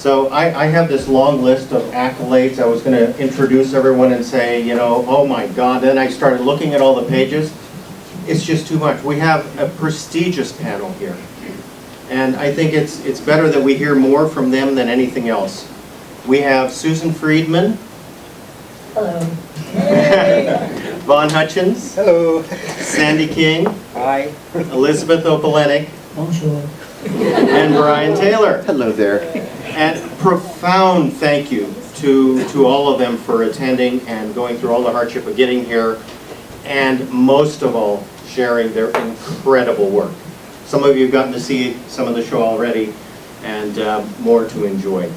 So I have this long list of accolades. I was going to introduce everyone and say, you know, oh my God. Then I started looking at all the pages. It's just too much. We have a prestigious panel here. And I think it's better that we hear more from them than anything else. We have Susan Friedman. Hello. Vaughn Hutchins. Hello. Sandy King. Hi. Elizabeth Opalenik. Bonjour. And Brian Taylor. Hello there. And profound thank you to all of them for attending and going through all the hardship of getting here, and most of all, sharing their incredible work. Some of you have gotten to see some of the show already, and more to enjoy.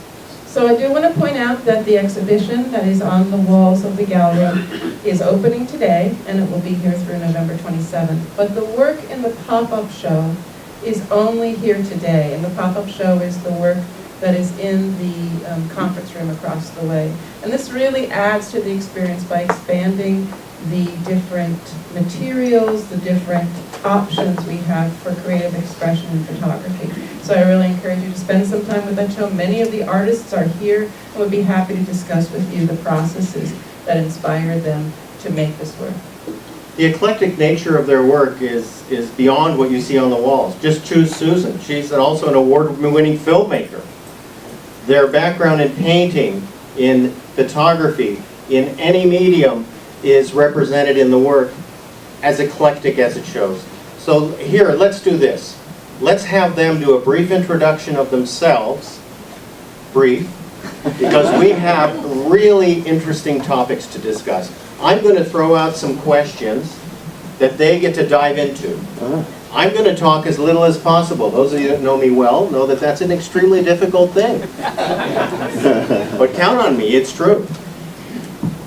So I do want to point out that the exhibition that is on the walls of the gallery is opening today, and it will be here through November 27th. But the work in the pop-up show is only here today, and the pop-up show is the work that is in the conference room across the way. And this really adds to the experience by expanding the different materials, the different options we have for creative expression in photography. So I really encourage you to spend some time with that show. Many of the artists are here and would be happy to discuss with you the processes that inspired them to make this work. The eclectic nature of their work is beyond what you see on the walls. Just choose Susan. She's also an award-winning filmmaker. Their background in painting, in photography, in any medium is represented in the work as eclectic as it shows. So here, let's do this. Let's have them do a brief introduction of themselves, brief, because we have really interesting topics to discuss. I'm going to throw out some questions that they get to dive into. I'm going to talk as little as possible. Those of you that know me well know that that's an extremely difficult thing. But count on me, it's true.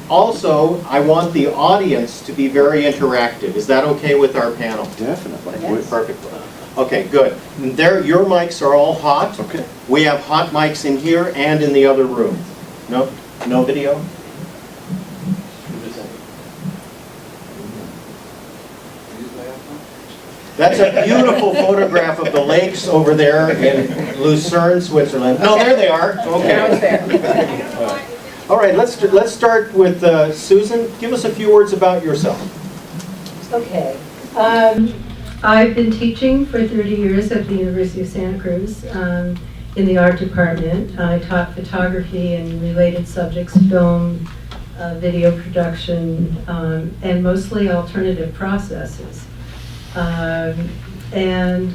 Also, I want the audience to be very interactive. Is that okay with our panel? Definitely. Yes. Perfect. Okay, good. There, your mics are all hot. Okay. We have hot mics in here and in the other room. No video? That's a beautiful photograph of the lakes over there in Lucerne, Switzerland. No, there they are. Now it's Okay. there. All right, let's start with Susan. Give us a few words about yourself. Okay. I've been teaching for 30 years at the University of Santa Cruz in the art department. I taught photography and related subjects, film, video production, and mostly alternative processes. And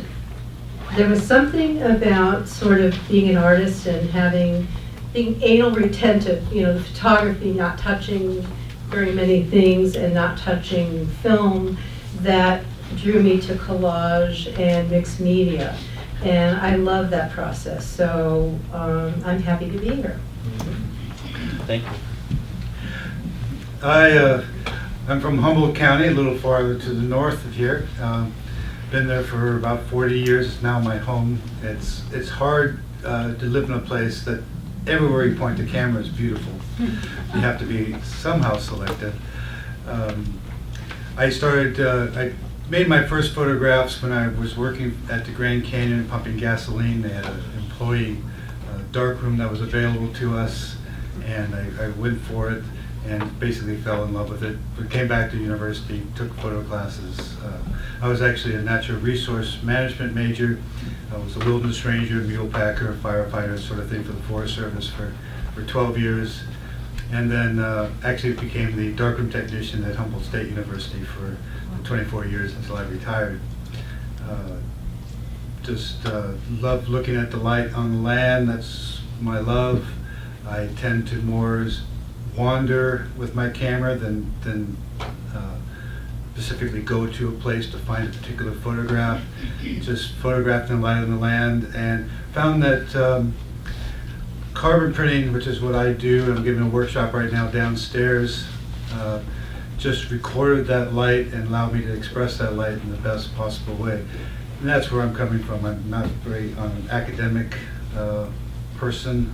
there was something about sort of being an artist and being anal retentive, you know, the photography, not touching very many things and not touching film, that drew me to collage and mixed media. And I love that process, so I'm happy to be here. Thank you. I'm from Humboldt County, a little farther to the north of here. Been there for about 40 years. It's now my home. It's hard to live in a place that everywhere you point the camera is beautiful. You have to be somehow selective. I made my first photographs when I was working at the Grand Canyon pumping gasoline. They had an employee darkroom that was available to us, and I went for it and basically fell in love with it. We came back to university, took photo classes. I was actually a natural resource management major. I was a wilderness ranger, mule packer, firefighter, sort of thing for the Forest Service for 12 years. And then actually became the darkroom technician at Humboldt State University for 24 years until I retired. Just love looking at the light on the land. That's my love. I tend to more wander with my camera than specifically go to a place to find a particular photograph. Just photographing the light on the land, and found that carbon printing, which is what I do, I'm giving a workshop right now downstairs, just recorded that light and allowed me to express that light in the best possible way. And that's where I'm coming from. I'm not very an academic person.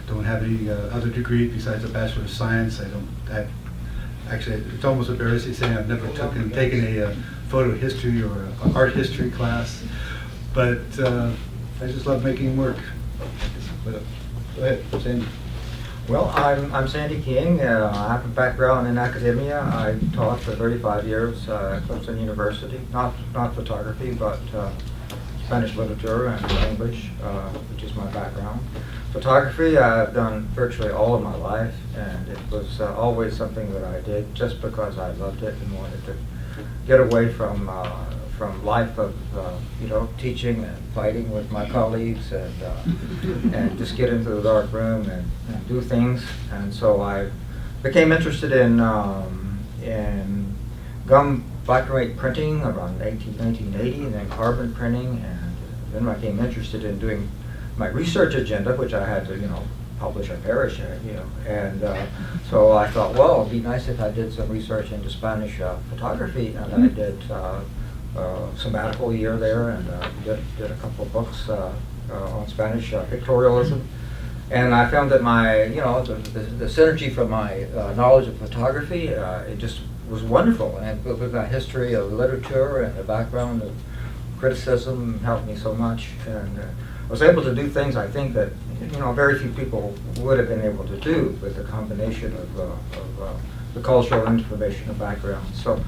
Don't have any other degree besides a Bachelor of Science. Actually, it's almost embarrassing saying I've never taken a photo history or an art history class, but I just love making work. Go ahead, Sandy. Well, I'm Sandy King. I have a background in academia. I taught for 35 years at Clemson University, not photography, but Spanish literature and language, which is my background. Photography I've done virtually all of my life, and it was always something that I did just because I loved it and wanted to get away from life of teaching and fighting with my colleagues and just get into the dark room and do things. And so I became interested in gum black and white printing around 1980, and then carbon printing, and then I became interested in doing my research agenda, which I had to publish or perish, and so I thought, well, it'd be nice if I did some research into Spanish photography, and I did sabbatical year there, and did a couple of books on Spanish pictorialism, and I found that my the synergy from my knowledge of photography, it just was wonderful, and with that history of literature and the background of criticism helped me so much, and I was able to do things I think that very few people would have been able to do with the combination of the cultural information and background. So,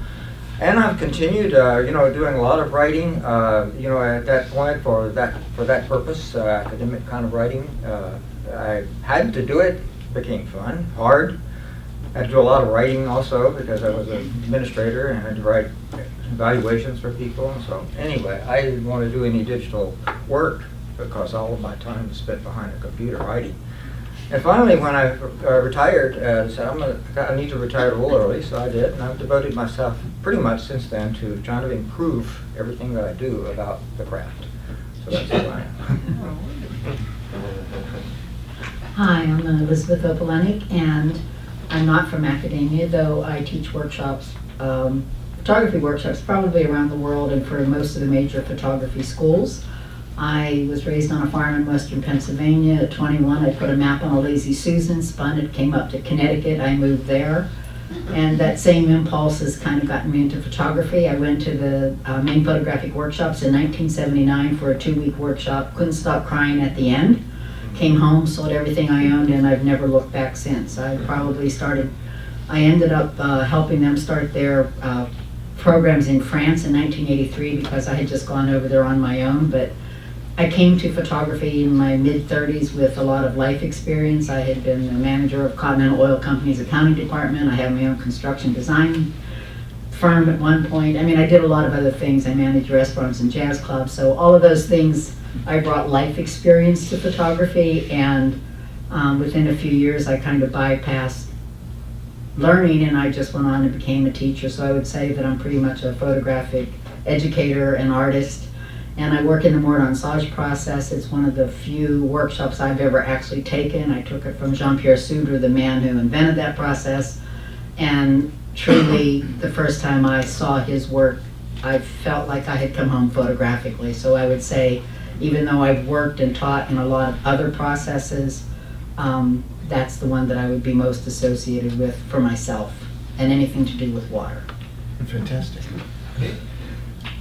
and I've continued, doing a lot of writing, at that point for that purpose, academic kind of writing. I had to do it, became fun, hard. I had to do a lot of writing also because I was an administrator and I had to write evaluations for people. So anyway, I didn't want to do any digital work because all of my time was spent behind a computer writing. And finally, when I retired, I said, I need to retire a little early, so I did, and I've devoted myself pretty much since then to trying to improve everything that I do about the craft. So that's who I am. Hi, I'm Elzabeth Opalenik, and I'm not from academia, though I teach workshops, photography workshops probably around the world and for most of the major photography schools. I was raised on a farm in western Pennsylvania. At 21, I put a map on a Lazy Susan, spun it, came up to Connecticut. I moved there. And that same impulse has kind of gotten me into photography. I went to the main photographic workshops in 1979 for a 2-week workshop. Couldn't stop crying at the end. Came home, sold everything I owned, and I've never looked back since. I ended up helping them start their programs in France in 1983 because I had just gone over there on my own. But I came to photography in my mid-30s with a lot of life experience. I had been the manager of Continental Oil Company's accounting department. I had my own construction design firm at one point. I mean, I did a lot of other things. I managed restaurants and jazz clubs. So all of those things, I brought life experience to photography, and within a few years I kind of bypassed learning and I just went on and became a teacher. So I would say that I'm pretty much a photographic educator and artist. And I work in the Mordensage process. It's one of the few workshops I've ever actually taken. I took it from Jean-Pierre Soudre, the man who invented that process. And truly, the first time I saw his work, I felt like I had come home photographically. So I would say, even though I've worked and taught in a lot of other processes, that's the one that I would be most associated with for myself, and anything to do with water. Fantastic.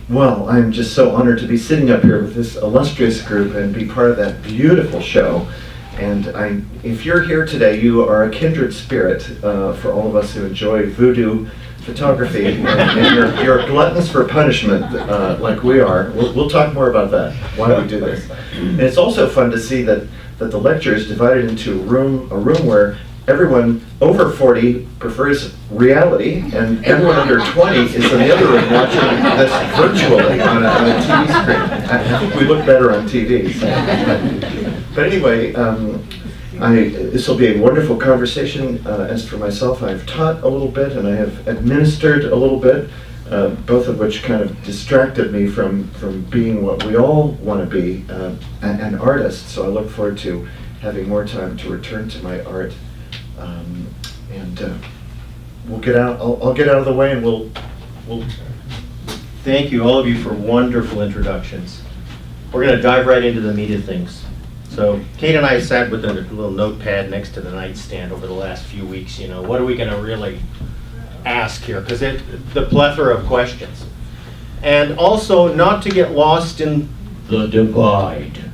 Well, I'm just so honored to be sitting up here with this illustrious group and be part of that beautiful show. And if you're here today, you are a kindred spirit for all of us who enjoy voodoo photography, and you're gluttons for punishment like we are. We'll talk more about that, why we do this. And it's also fun to see that the lecture is divided into a room where everyone over 40 prefers reality, and everyone under 20 is in the other room watching this virtually on a TV screen. I think we look better on TV. So. But anyway, this will be a wonderful conversation. As for myself, I've taught a little bit and I have administered a little bit, both of which kind of distracted me from being what we all want to be, an artist. So I look forward to having more time to return to my art. We'll get out. I'll get out of the way, and we'll. Thank you, all of you, for wonderful introductions. We're going to dive right into the meat of things. So Kate and I sat with a little notepad next to the nightstand over the last few weeks. What are we going to really ask here? Because the plethora of questions, and also not to get lost in the divide.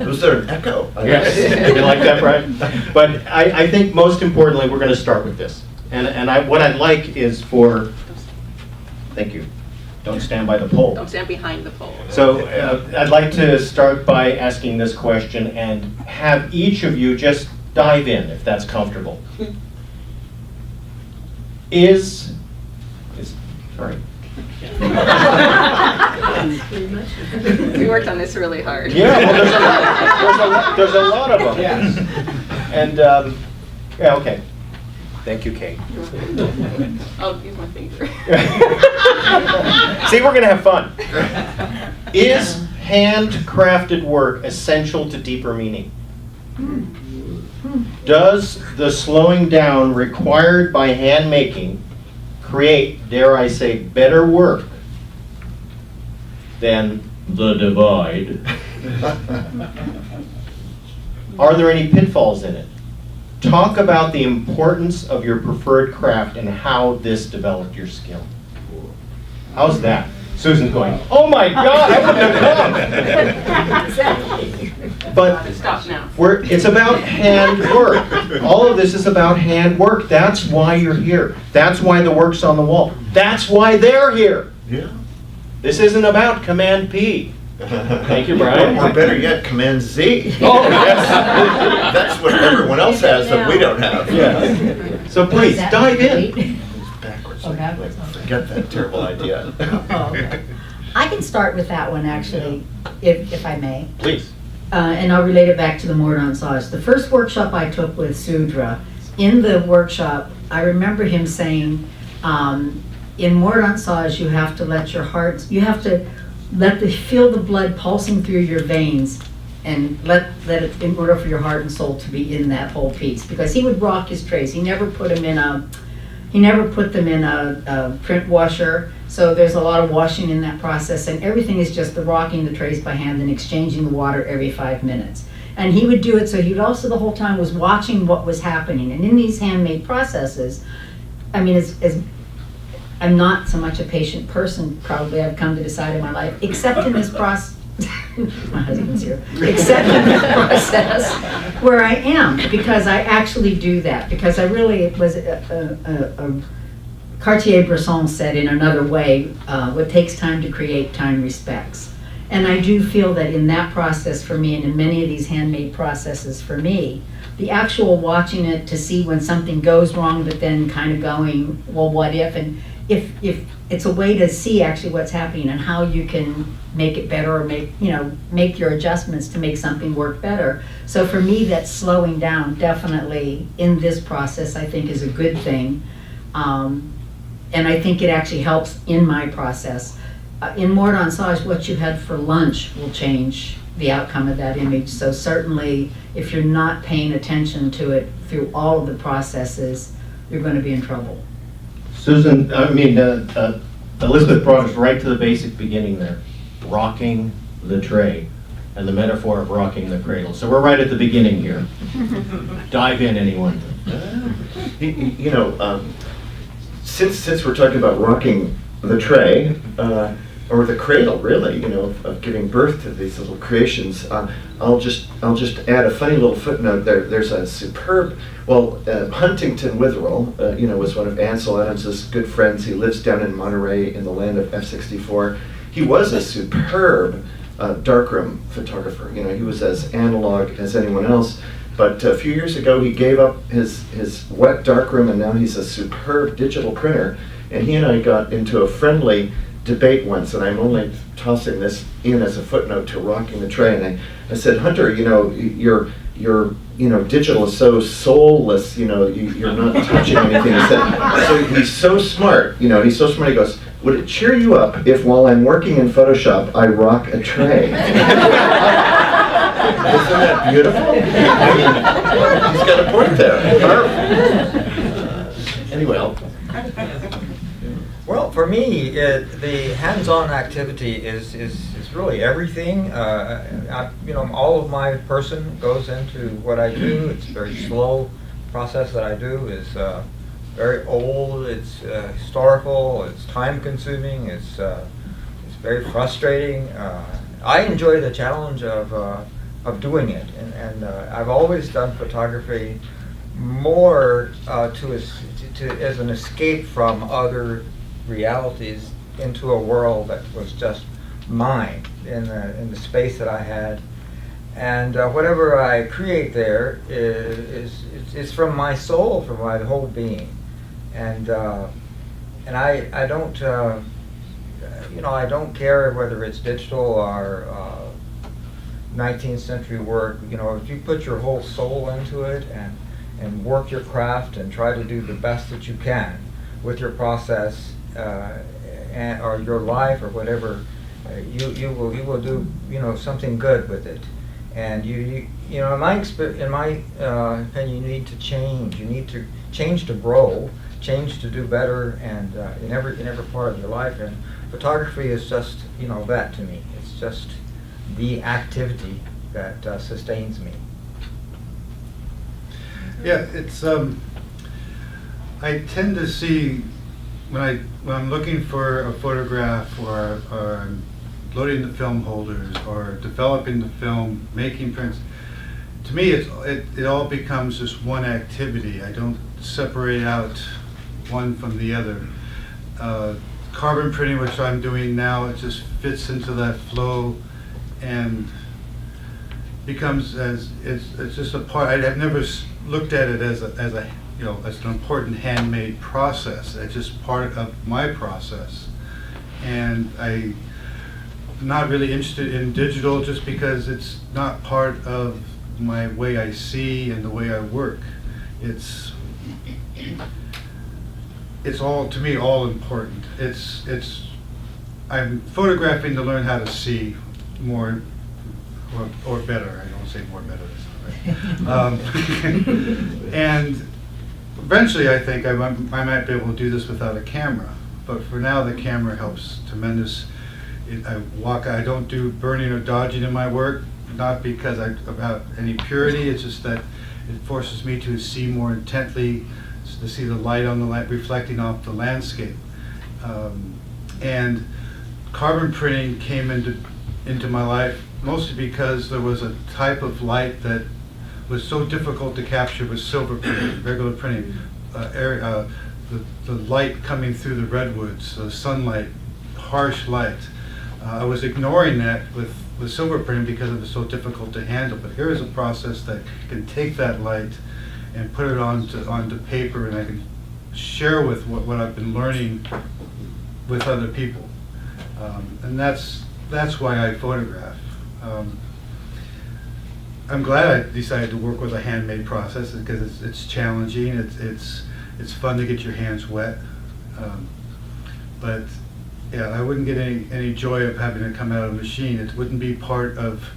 Was there an echo? Yes, you like that, Brian? But I think most importantly, we're going to start with this. What I'd like is for, thank you, don't stand by the pole. Don't stand behind the pole. So I'd like to start by asking this question and have each of you just dive in, if that's comfortable. Sorry. We worked on this really hard. Yeah, well, there's a lot of them. Yes. And, yeah, okay. Thank you, Kate. I'll use my finger. See, we're going to have fun. Is handcrafted work essential to deeper meaning? Does the slowing down required by hand making create, dare I say, better work than the divide? Are there any pitfalls in it? Talk about the importance of your preferred craft and how this developed your skill. How's that? Susan's going, oh my God, I wouldn't have come. But Stop now. it's about hand work. All of this is about hand work. That's why you're here. That's why the work's on the wall. That's why they're here. Yeah. This isn't about Command P. Thank you, Brian. Or better yet, Command Z. Oh, yes. That's what everyone else has that we don't have. Yeah. So please, dive in. Backwards. Oh, backwards. Forget that terrible idea. Oh, okay. I can start with that one, actually, if I may. Please. And I'll relate it back to the mordant saws. The first workshop I took with Sudra, in the workshop, I remember him saying, in mordant saws, you have to let your heart, you have to feel the blood pulsing through your veins and let it, in order for your heart and soul to be in that whole piece. Because he would rock his trays. He never put them in a print washer. So there's a lot of washing in that process, and everything is just the rocking the trays by hand and exchanging the water every 5 minutes. And he would do it, so he'd also the whole time was watching what was happening. And in these handmade processes, I mean, I'm not so much a patient person, probably I've come to decide in my life, except in this process, my husband's here, except in this process where I am, because I actually do that, because I really, it was Cartier-Bresson said in another way, what takes time to create, time respects. And I do feel that in that process for me, and in many of these handmade processes for me, the actual watching it to see when something goes wrong, but then kind of going, well, what if? And if it's a way to see actually what's happening and how you can make it better or make your adjustments to make something work better. So for me, that slowing down definitely in this process, I think is a good thing. And I think it actually helps in my process. In mordant saws, what you had for lunch will change the outcome of that image. So certainly, if you're not paying attention to it through all of the processes, you're going to be in trouble. Susan, Elizabeth brought us right to the basic beginning there. Rocking the tray and the metaphor of rocking the cradle. So we're right at the beginning here. Dive in, anyone. Since we're talking about rocking the tray, or the cradle, really, of giving birth to these little creations, I'll just add a funny little footnote there. There's a superb, Huntington Witherell, was one of Ansel Adams's good friends. He lives down in Monterey in the land of F-64. He was a superb darkroom photographer. He was as analog as anyone else. But a few years ago, he gave up his wet darkroom, and now he's a superb digital printer. And he and I got into a friendly debate once, and I'm only tossing this in as a footnote to rocking the tray. And I said, Hunter, your digital is so soulless. You're not touching anything. He said, so he's so smart. He's so smart. He goes, would it cheer you up if while I'm working in Photoshop, I rock a tray? Isn't that beautiful? He's got a point there. Anyway. Well, for me, the hands-on activity is really everything. All of my person goes into what I do. It's a very slow process that I do. It's very old. It's historical. It's time-consuming. It's very frustrating. I enjoy the challenge of doing it, and I've always done photography more as an escape from other realities into a world that was just mine in the space that I had. And whatever I create there is from my soul, from my whole being. And I don't, I don't care whether it's digital or 19th century work. If you put your whole soul into it and work your craft and try to do the best that you can with your process or your life or whatever, you will do something good with it. And in my opinion, you need to change. You need to change to grow, change to do better, and in every part of your life. And photography is just that to me. It's just the activity that sustains me. Yeah, it's I tend to see when I'm looking for a photograph or I'm loading the film holders or developing the film, making prints. To me, it all becomes just one activity. I don't separate out one from the other. Carbon printing, which I'm doing now, it just fits into that flow and becomes it's just a part. I've never looked at it as an important handmade process. It's just part of my process, and I'm not really interested in digital just because it's not part of my way I see and the way I work. It's all, to me, all important. I'm photographing to learn how to see more or better. I don't say more better, that's not right. And eventually I think I might be able to do this without a camera. But for now, the camera helps tremendous. I don't do burning or dodging in my work, not because about any purity, it's just that it forces me to see more intently, to see the light on the light reflecting off the landscape. And carbon printing came into my life mostly because there was a type of light that was so difficult to capture with silver printing, regular printing. The light coming through the redwoods, the sunlight, harsh light. I was ignoring that with silver printing because it was so difficult to handle. But here is a process that can take that light and put it onto paper, and I can share with what I've been learning with other people. And that's why I photograph. I'm glad I decided to work with a handmade process because it's challenging. It's fun to get your hands wet. But yeah, I wouldn't get any joy of having it come out of a machine. It wouldn't be part of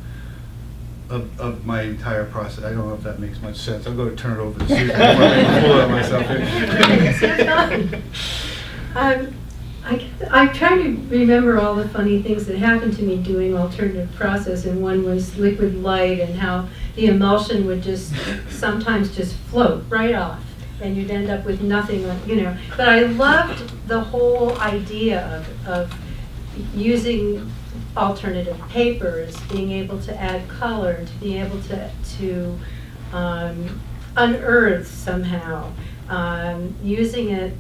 my entire process. I don't know if that makes much sense. I'm going to turn it over to Susan. I'm going to pull it myself here. I try to remember all the funny things that happened to me doing alternative process, and one was liquid light and how the emulsion would just sometimes just float right off, and you'd end up with nothing, But I loved the whole idea of using alternative papers, being able to add color, to be able to unearth somehow, using it.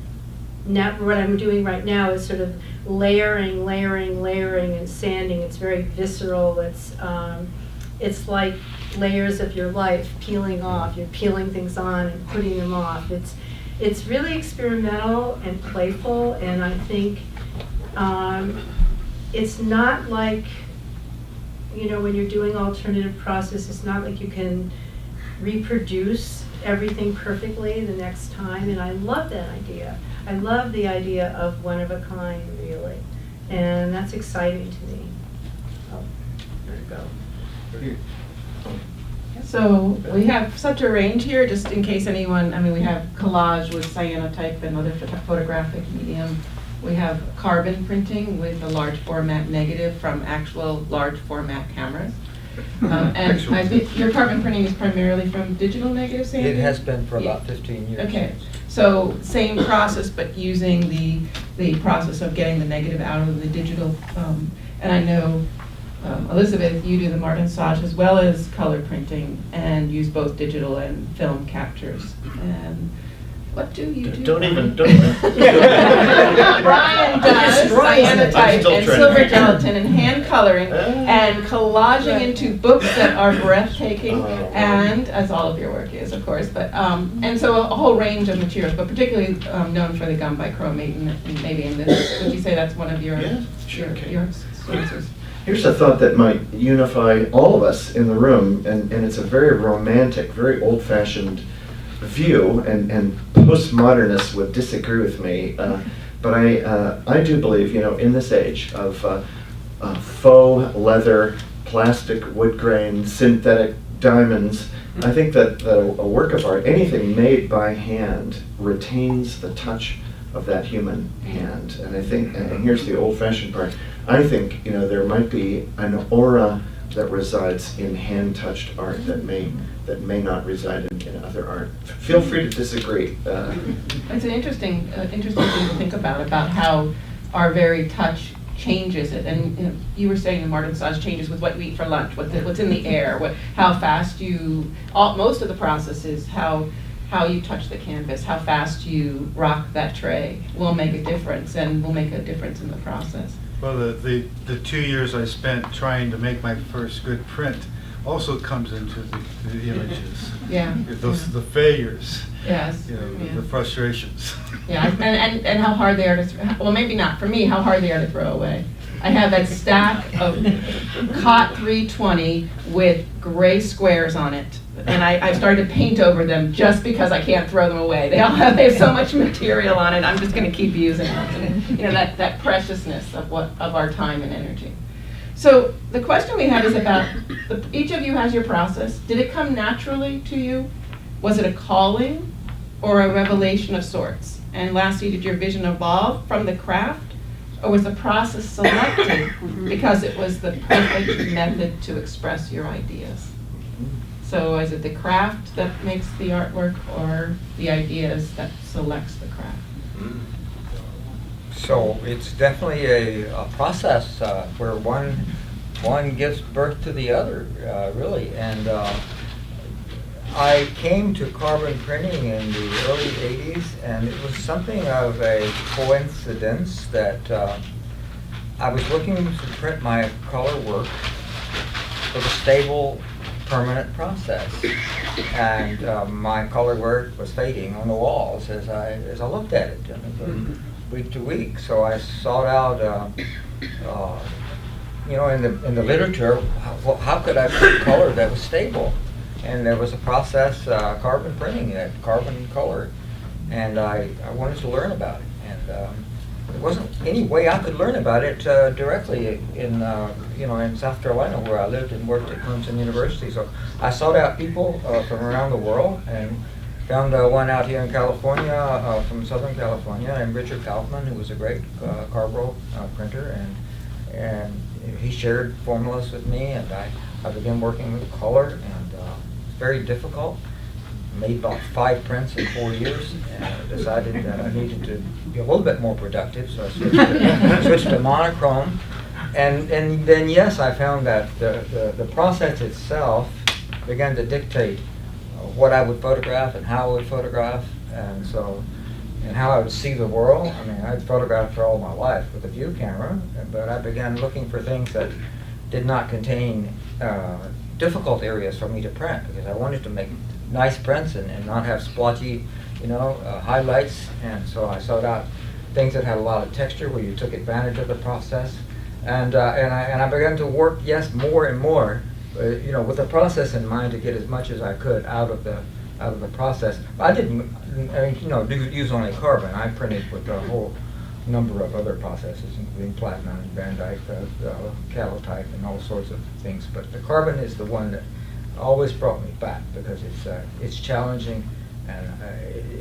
Now, what I'm doing right now is sort of layering, and sanding. It's very visceral. It's like layers of your life peeling off. You're peeling things on and putting them off. It's really experimental and playful, and I think it's not like, when you're doing alternative process, it's not like you can reproduce everything perfectly the next time, and I love that idea. I love the idea of one of a kind, really, and that's exciting to me. Oh, there you go. So we have such a range here, just in case anyone, we have collage with cyanotype and other photographic medium. We have carbon printing with a large format negative from actual large format cameras. And I think your carbon printing is primarily from digital negative, Sandy? It has been for about 15 years. Okay, so same process, but using the process of getting the negative out of the digital. And I know Elizabeth, you do the martensage as well as color printing and use both digital and film captures. And what do you do? Don't even. Brian does cyanotype I'm still and trying to silver figure it out. gelatin and hand coloring and collaging into books that are breathtaking, and as all of your work is, of course, but and so a whole range of materials, but particularly known for the gum bichromate, and maybe in this, would you say that's one of your Yeah, sure, okay. your sources? Here's a thought that might unify all of us in the room, and it's a very romantic, very old-fashioned view, and postmodernists would disagree with me, but I do believe, in this age of faux leather, plastic, wood grain, synthetic diamonds, I think that a work of art, anything made by hand, retains the touch of that human hand. And I think, and here's the old-fashioned part, I think, there might be an aura that resides in hand-touched art that may not reside in other art. Feel free to disagree. It's an interesting thing to think about how our very touch changes it. And you were saying the martensage changes with what we eat for lunch, what's in the air, how fast most of the process is how you touch the canvas, how fast you rock that tray will make a difference, and will make a difference in the process. Well, the 2 years I spent trying to make my first good print also comes into the images. Yeah. The failures. Yes. The frustrations. Yeah, and how hard they are to well, maybe not for me, how hard they are to throw away. I have that stack of Cot 320 with gray squares on it, and I've started to paint over them just because I can't throw them away. They have so much material on it. I'm just going to keep using them. And, that preciousness of our time and energy. So the question we had is about each of you has your process. Did it come naturally to you? Was it a calling or a revelation of sorts? And lastly, did your vision evolve from the craft, or was the process selected because it was the perfect method to express your ideas? So is it the craft that makes the artwork, or the ideas that selects the craft? So it's definitely a process where one gives birth to the other, really. And I came to carbon printing in the early 80s, and it was something of a coincidence that I was looking to print my color work with a stable, permanent process. And my color work was fading on the walls as I looked at it. Week to week, so I sought out, in the literature, how could I print color that was stable? And there was a process, carbon printing, that carbon color, and I wanted to learn about it. And there wasn't any way I could learn about it directly in South Carolina, where I lived and worked at Clemson University. So I sought out people from around the world, and found one out here in California, from Southern California, named Richard Kaufman, who was a great Carbro printer, and he shared formulas with me, and I began working with color, and it's very difficult. Made about 5 prints in 4 years, and I decided that I needed to be a little bit more productive, so I switched to monochrome, and then yes, I found that the process itself began to dictate what I would photograph and how I would photograph, and how I would see the world. I mean, I'd photographed for all my life with a view camera, but I began looking for things that did not contain difficult areas for me to print, because I wanted to make nice prints and not have splotchy, highlights. And so I sought out things that had a lot of texture, where you took advantage of the process, and I began to work, yes, more and more. With the process in mind, to get as much as I could out of the process. I didn't, use only carbon. I printed with a whole number of other processes, including platinum, Van Dyke, calotype, and all sorts of things. But the carbon is the one that always brought me back, because it's challenging, and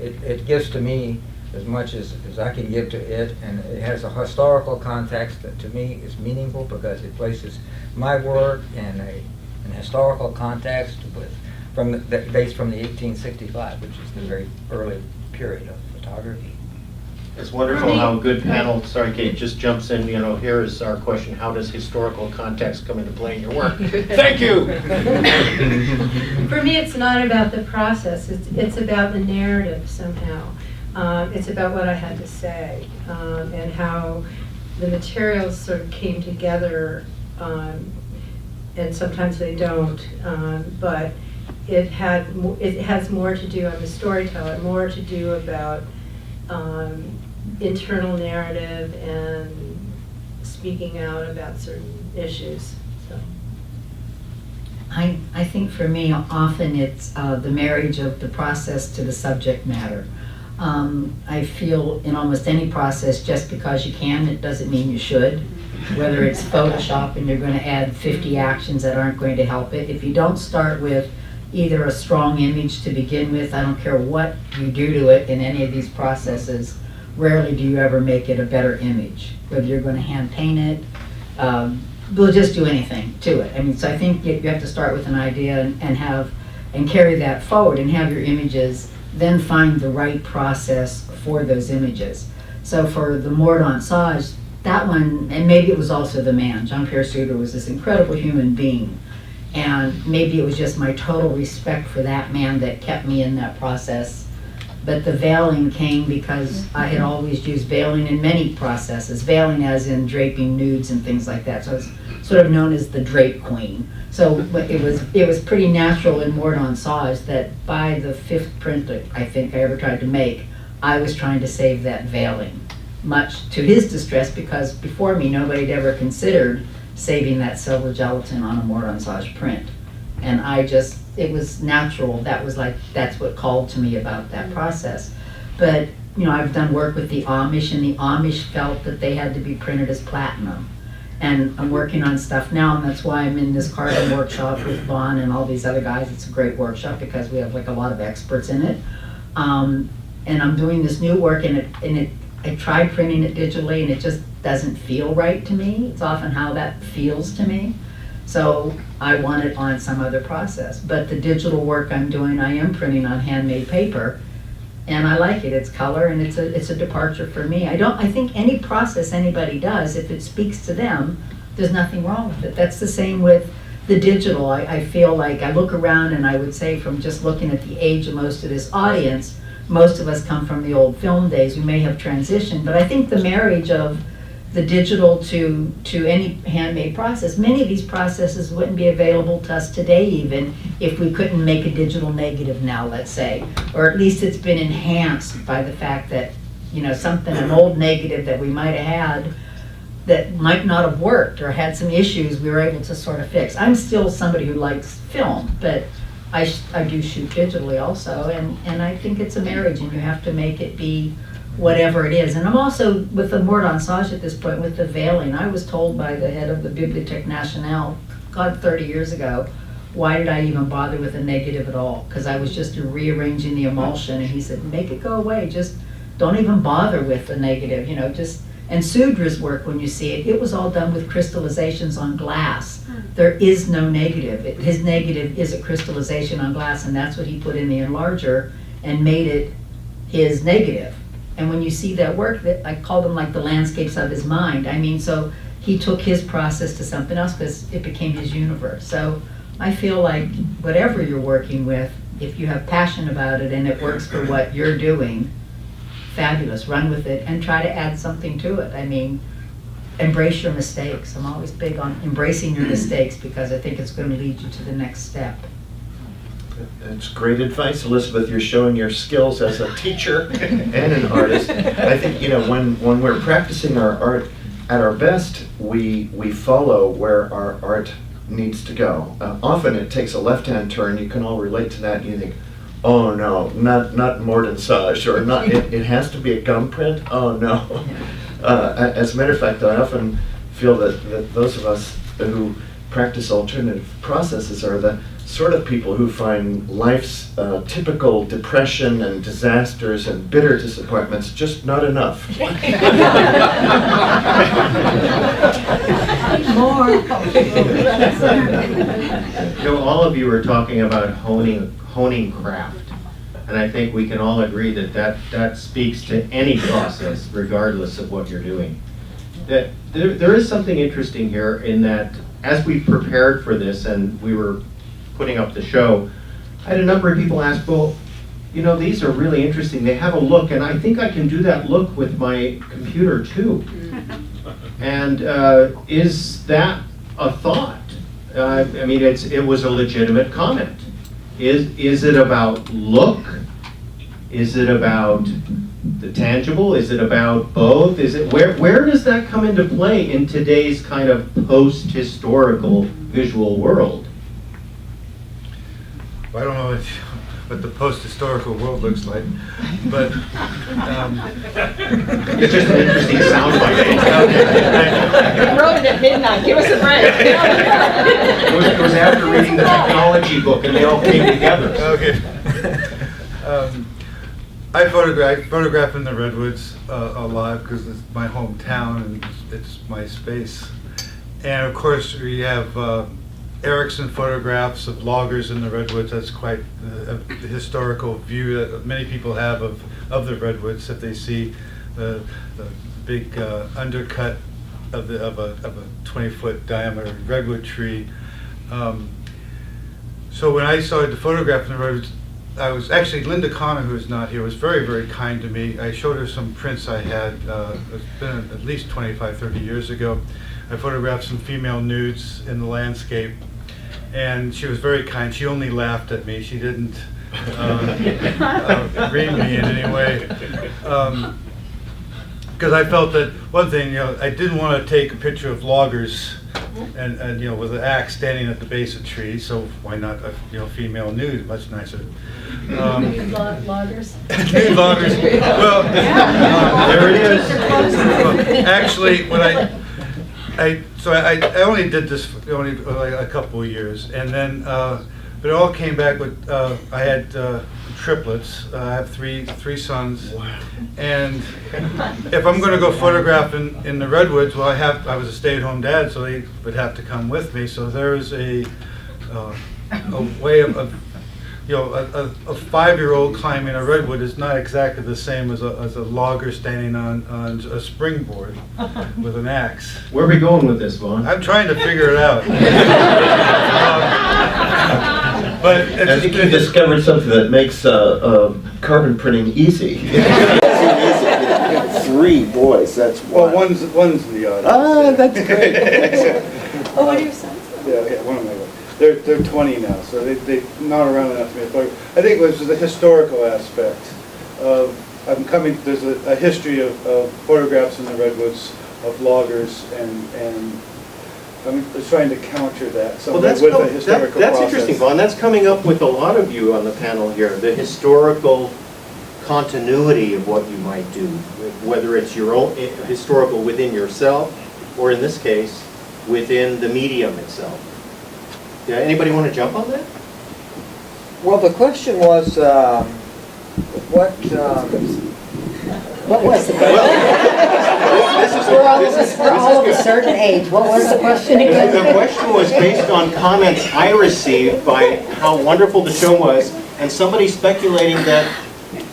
it gives to me as much as I can give to it, and it has a historical context that to me is meaningful, because it places my work in a historical context based from the 1865, which is the very early period of photography. It's wonderful how a good panel, sorry Kate, just jumps in, you know, here is our question, how does historical context come into play in your work? Thank you! For me, it's not about the process, it's about the narrative somehow. It's about what I had to say, and how the materials sort of came together, and sometimes they don't, but it has more to do, I'm a storyteller, more to do about internal narrative and speaking out about certain issues. So. I think for me, often it's the marriage of the process to the subject matter. I feel in almost any process, just because you can, it doesn't mean you should. Whether it's Photoshop and you're going to add 50 actions that aren't going to help it. If you don't start with either a strong image to begin with, I don't care what you do to it in any of these processes, rarely do you ever make it a better image. Whether you're going to hand paint it, we'll just do anything to it. I mean, so I think you have to start with an idea and carry that forward and have your images, then find the right process for those images. So for the Mordaunt Sage, that one, and maybe it was also the man, Jean-Pierre Suter was this incredible human being. And maybe it was just my total respect for that man that kept me in that process. But the veiling came because I had always used veiling in many processes. Veiling as in draping nudes and things like that. So it's sort of known as the drape queen. So it was pretty natural in Mordaunt Sage that by the 5th print that I think I ever tried to make, I was trying to save that veiling. Much to his distress, because before me nobody had ever considered saving that silver gelatin on a Mordaunt Sage print. And it was natural, that's what called to me about that process. But, you know, I've done work with the Amish, and the Amish felt that they had to be printed as platinum. And I'm working on stuff now, and that's why I'm in this carbon workshop with Vaughn and all these other guys. It's a great workshop because we have like a lot of experts in it. And I'm doing this new work, and I tried printing it digitally, and it just doesn't feel right to me. It's often how that feels to me. So I want it on some other process. But the digital work I'm doing, I am printing on handmade paper, and I like it. It's color, and it's a departure for me. I think any process anybody does, if it speaks to them, there's nothing wrong with it. That's the same with the digital. I feel like I look around, and I would say from just looking at the age of most of this audience, most of us come from the old film days. We may have transitioned, but I think the marriage of the digital to any handmade process, many of these processes wouldn't be available to us today even if we couldn't make a digital negative now, let's say. Or at least it's been enhanced by the fact that, you know, an old negative that we might have had that might not have worked or had some issues we were able to sort of fix. I'm still somebody who likes film, but I do shoot digitally also, and I think it's a marriage, and you have to make it be whatever it is. And I'm also, with the Mordaunt Sage at this point, with the veiling, I was told by the head of the Bibliothèque Nationale, God, 30 years ago, why did I even bother with a negative at all? Because I was just rearranging the emulsion, and he said, make it go away, just don't even bother with the negative, you know, just. And Sudra's work, when you see it, it was all done with crystallizations on glass. There is no negative. His negative is a crystallization on glass, and that's what he put in the enlarger and made it his negative. And when you see that work, that I call them like the landscapes of his mind. I mean, so he took his process to something else because it became his universe. So I feel like whatever you're working with, if you have passion about it and it works for what you're doing, fabulous, run with it and try to add something to it. I mean, embrace your mistakes. I'm always big on embracing your mistakes because I think it's going to lead you to the next step. That's great advice, Elizabeth. You're showing your skills as a teacher and an artist. I think, you know, when we're practicing our art at our best, we follow where our art needs to go. Often it takes a left-hand turn. You can all relate to that. You think, oh no, not Mordaunt Sage, or not. It has to be a gum print. Oh no. As a matter of fact, I often feel that those of us who practice alternative processes are the sort of people who find life's typical depression and disasters and bitter disappointments just not enough. More. You know, all of you are talking about honing craft. And I think we can all agree that speaks to any process, regardless of what you're doing. That there is something interesting here in that as we prepared for this and we were putting up the show, I had a number of people ask, well, you know, these are really interesting. They have a look, and I think I can do that look with my computer too. And is that a thought? I mean, it was a legitimate comment. Is it about look? Is it about the tangible? Is it about both? Is it where does that come into play in today's kind of post-historical visual world? I don't know what the post-historical world looks like, but It's just an interesting soundbite. You wrote it at midnight, give us a break. It was after reading the technology book and they all came together. Okay. I photograph in the Redwoods a lot because it's my hometown and it's my space. And of course, we have Erickson photographs of loggers in the Redwoods. That's quite a historical view that many people have of the Redwoods, that they see the big undercut of a 20-foot diameter redwood tree. So when I started to photograph in the Redwoods, I was actually, Linda Connor, who's not here, was very, very kind to me. I showed her some prints I had, it's been at least 25, 30 years ago. I photographed some female nudes in the landscape, and she was very kind. She only laughed at me. She didn't ream me in any way. Because I felt that, one thing, you know, I didn't want to take a picture of loggers and you know, with an axe standing at the base of trees, so why not a female nude, much nicer. Loggers. Nude loggers. Well, there it is. Well, actually, when I only did this for only like a couple of years, and then but it all came back with I had triplets. I have three sons. Wow. And if I'm going to go photograph in the Redwoods, well, I was a stay-at-home dad, so they would have to come with me. So there's a way of you know, a 5-year-old climbing a redwood is not exactly the same as a logger standing on a springboard with an axe. Where are we going with this, Vaughn? I'm trying to figure it out. But I think you discovered something that makes carbon printing easy. 3 boys, that's well, one. one's in the audience. Ah, that's great. Excellent. Oh, what are your sons? Yeah, one of my boys. They're 20 now, so they're not around enough to be a photographer. I think it was the historical aspect of there's a history of photographs in the Redwoods of loggers, and I'm trying to counter that with a historical that's process. interesting, Vaughn. That's coming up with a lot of you on the panel here, the historical continuity of what you might do, whether it's your own historical within yourself, or in this case, within the medium itself. Yeah, anybody want to jump on that? Well, the question was, what was the question? We're all of a certain age. What was the question again? The question was based on comments I received by how wonderful the show was, and somebody speculating that,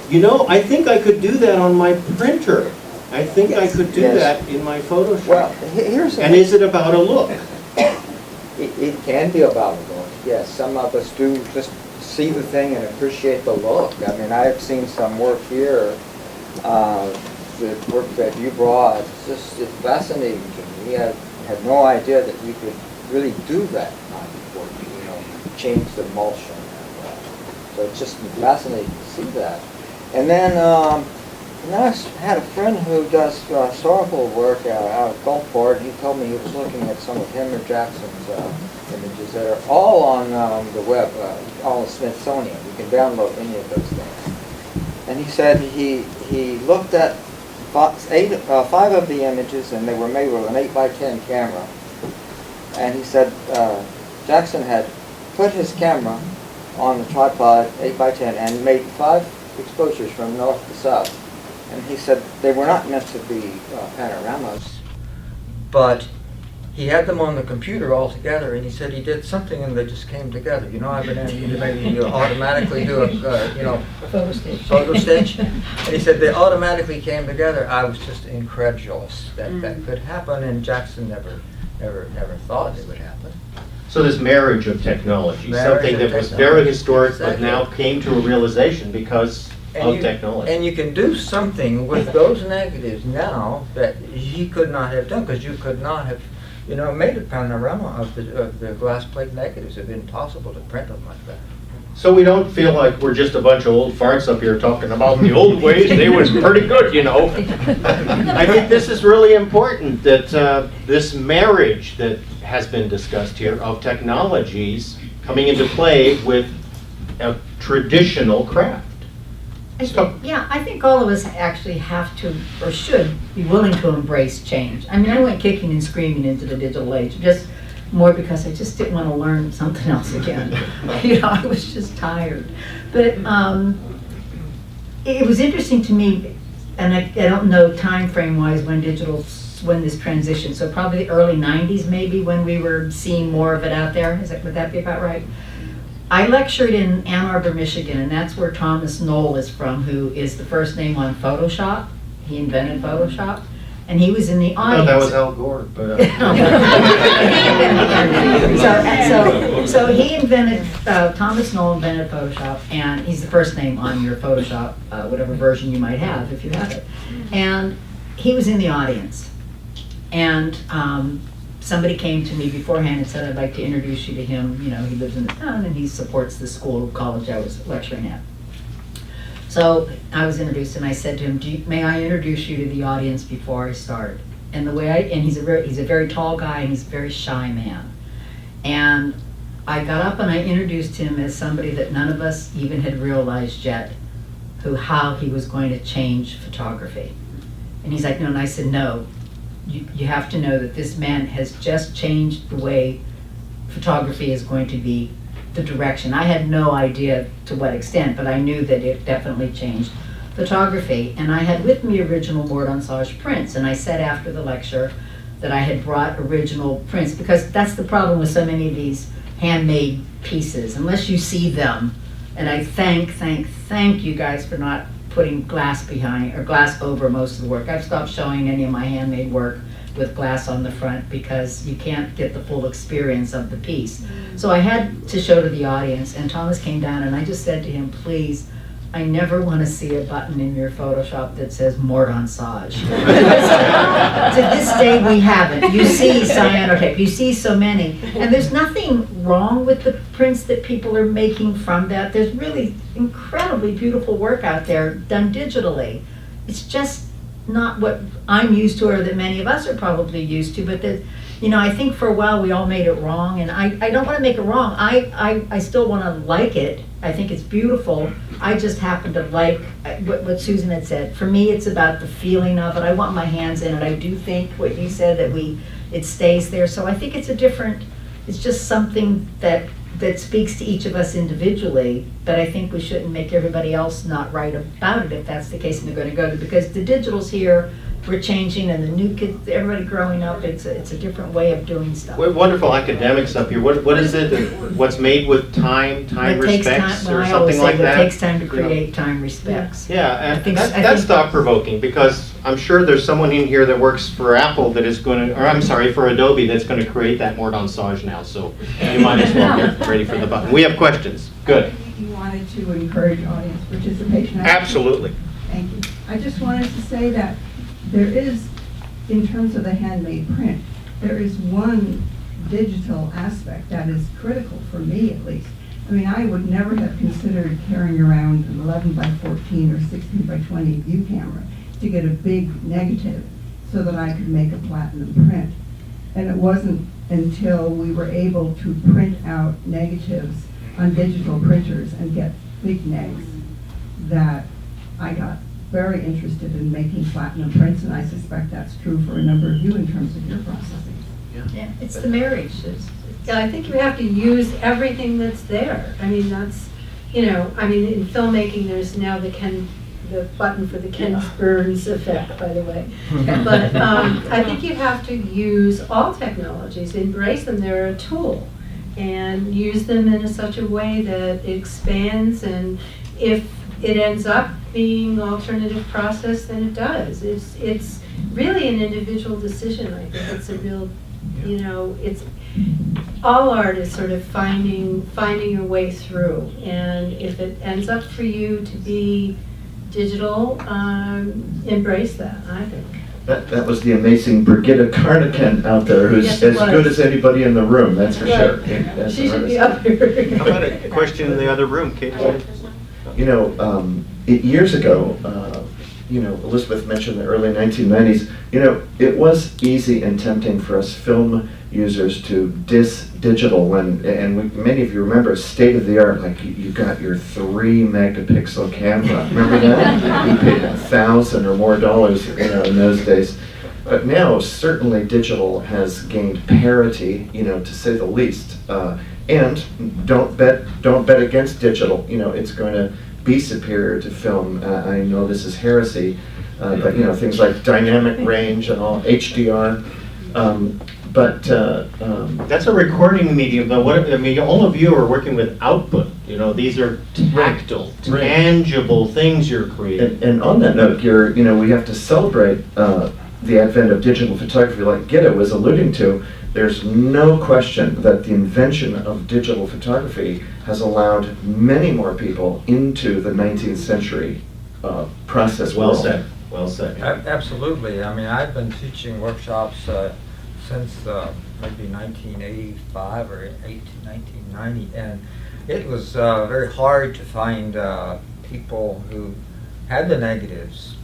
you know, I think I could do that on my printer. I think I could do that in my Photoshop. Well, here's and is it about a look? It can be about a look, yes. Some of us do just see the thing and appreciate the look. I mean, I've seen some work here, the work that you brought. It's fascinating to me. I had no idea that you could really do that kind of work, you know, change the emulsion. So it's just fascinating to see that. And then I had a friend who does historical work out of Gulfport. He told me he was looking at some of Henry Jackson's images that are all on the web, all the Smithsonian. You can download any of those things. And he said he looked at 5 of the images, and they were made with an 8x10 camera. And he said Jackson had put his camera on the tripod, 8x10, and made 5 exposures from north to south. And he said they were not meant to be panoramas, but he had them on the computer all together, and he said he did something and they just came together. You know, I've been maybe you automatically do a photo stitch, and he said they automatically came together. I was just incredulous that that could happen, and Jackson never thought it would happen. So this marriage of technology, something that was very historic, but now came to a realization because of technology. And you can do something with those negatives now that he could not have done, because you could not have, made a panorama of the glass plate negatives. It would have been impossible to print them like that. So we don't feel like we're just a bunch of old farts up here talking about the old ways. They was pretty good, I think this is really important, that this marriage that has been discussed here of technologies coming into play with a traditional craft. I think all of us actually have to, or should, be willing to embrace change. I mean, I went kicking and screaming into the digital age, just more because I just didn't want to learn something else again. I was just tired. But it was interesting to me, and I don't know time frame wise when this transition, so probably the early 90s maybe, when we were seeing more of it out there. Would that be about right? I lectured in Ann Arbor, Michigan, and that's where Thomas Knoll is from, who is the first name on Photoshop. He invented Photoshop, and he was in the audience. No, that was Al Gore, but... So he invented, Thomas Knoll invented Photoshop, and he's the first name on your Photoshop, whatever version you might have, if you have it. And he was in the audience, and somebody came to me beforehand and said, I'd like to introduce you to him. He lives in the town and he supports the school college I was lecturing at. So I was introduced and I said to him, may I introduce you to the audience before I start? And he's a very tall guy and he's a very shy man. And I got up and I introduced him as somebody that none of us even had realized yet how he was going to change photography. And he's like, no, and I said, no. You have to know that this man has just changed the way photography is going to be, the direction. I had no idea to what extent, but I knew that it definitely changed photography. And I had with me original Mort-en-Sage prints, and I said after the lecture that I had brought original prints, because that's the problem with so many of these handmade pieces, unless you see them. And I thank you guys for not putting glass behind or glass over most of the work. I've stopped showing any of my handmade work with glass on the front because you can't get the full experience of the piece. So I had to show to the audience, and Thomas came down and I just said to him, please, I never want to see a button in your Photoshop that says Mort-en-Sage. To this day we haven't. You see cyanotape, you see so many. And there's nothing wrong with the prints that people are making from that. There's really incredibly beautiful work out there done digitally. It's just not what I'm used to or that many of us are probably used to, but that, I think for a while we all made it wrong, and I don't want to make it wrong. I still want to like it. I think it's beautiful. I just happen to like what Susan had said. For me, it's about the feeling of it. I want my hands in it. I do think what you said, that it stays there. So I think it's just something that speaks to each of us individually, but I think we shouldn't make everybody else not right about it if that's the case and they're going to go to, because the digital's here, we're changing, and the new kids, everybody growing up, it's a different way of doing stuff. We're wonderful academics up here. What is it? What's made with time respects, or something like that? It takes time to create, time respects. Yeah, and that's thought-provoking, because I'm sure there's someone in here that works for Apple that is going to, or I'm sorry, for Adobe, that's going to create that Mort-en-Sage now, so you might as well get ready for the button. We have questions. Good. You wanted to encourage audience participation. Absolutely. Thank you. I just wanted to say that there is, in terms of the handmade print, there is one digital aspect that is critical for me, at least. I mean, I would never have considered carrying around an 11 by 14 or 16 by 20 view camera to get a big negative so that I could make a platinum print. And it wasn't until we were able to print out negatives on digital printers and get big negs that I got very interested in making platinum prints, and I suspect that's true for a number of you in terms of your processing. Yeah, it's the marriage. I think you have to use everything that's there. I mean, that's, in filmmaking, there's now the the button for the Ken Burns effect, by the way. But I think you have to use all technologies, embrace them. They're a tool, and use them in such a way that it expands, and if it ends up being alternative process, then it does. It's really an individual decision. I think it's a real, it's all art is sort of finding your way through, and if it ends up for you to be digital, embrace that, I think. That was the amazing Brigitte Carnican out there, who's Yes, it as good was. as anybody in the room, that's for sure. Right. As She an should be artist. up here. How about a question in the other room, Kate? Years ago, Elizabeth mentioned the early 1990s, it was easy and tempting for us film users to digital and many of you remember state of the art, like you got your 3 megapixel camera. Remember that? You paid $1,000 or more in those days. But now certainly digital has gained parity, to say the least. And don't bet against digital. It's going to be superior to film. I know this is heresy, but things like dynamic range and all HDR. That's a recording medium, though. All of you are working with output. These are tactile, tangible things you're creating. And on that note, we have to celebrate the advent of digital photography, like Gitta was alluding to. There's no question that the invention of digital photography has allowed many more people into the 19th century process Well world. said. Well said. Absolutely. I mean, I've been teaching workshops since maybe 1985 or 1990, and it was very hard to find people who had the negatives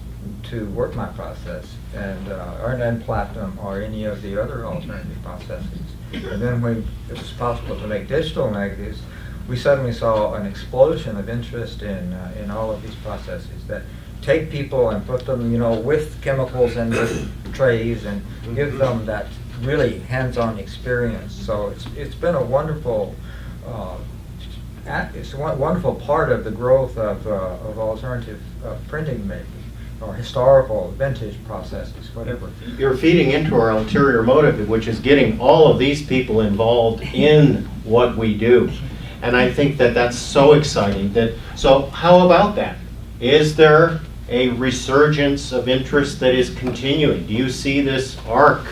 to work my process, and platinum or any of the other alternative processes. And then when it was possible to make digital negatives, we suddenly saw an explosion of interest in all of these processes that take people and put them, with chemicals and with trays and give them that really hands-on experience. So it's been a wonderful it's a wonderful part of the growth of alternative printing, maybe, or historical vintage processes, whatever. You're feeding into our ulterior motive, which is getting all of these people involved in what we do. And I think that that's so exciting. So how about that? Is there a resurgence of interest that is continuing? Do you see this arc?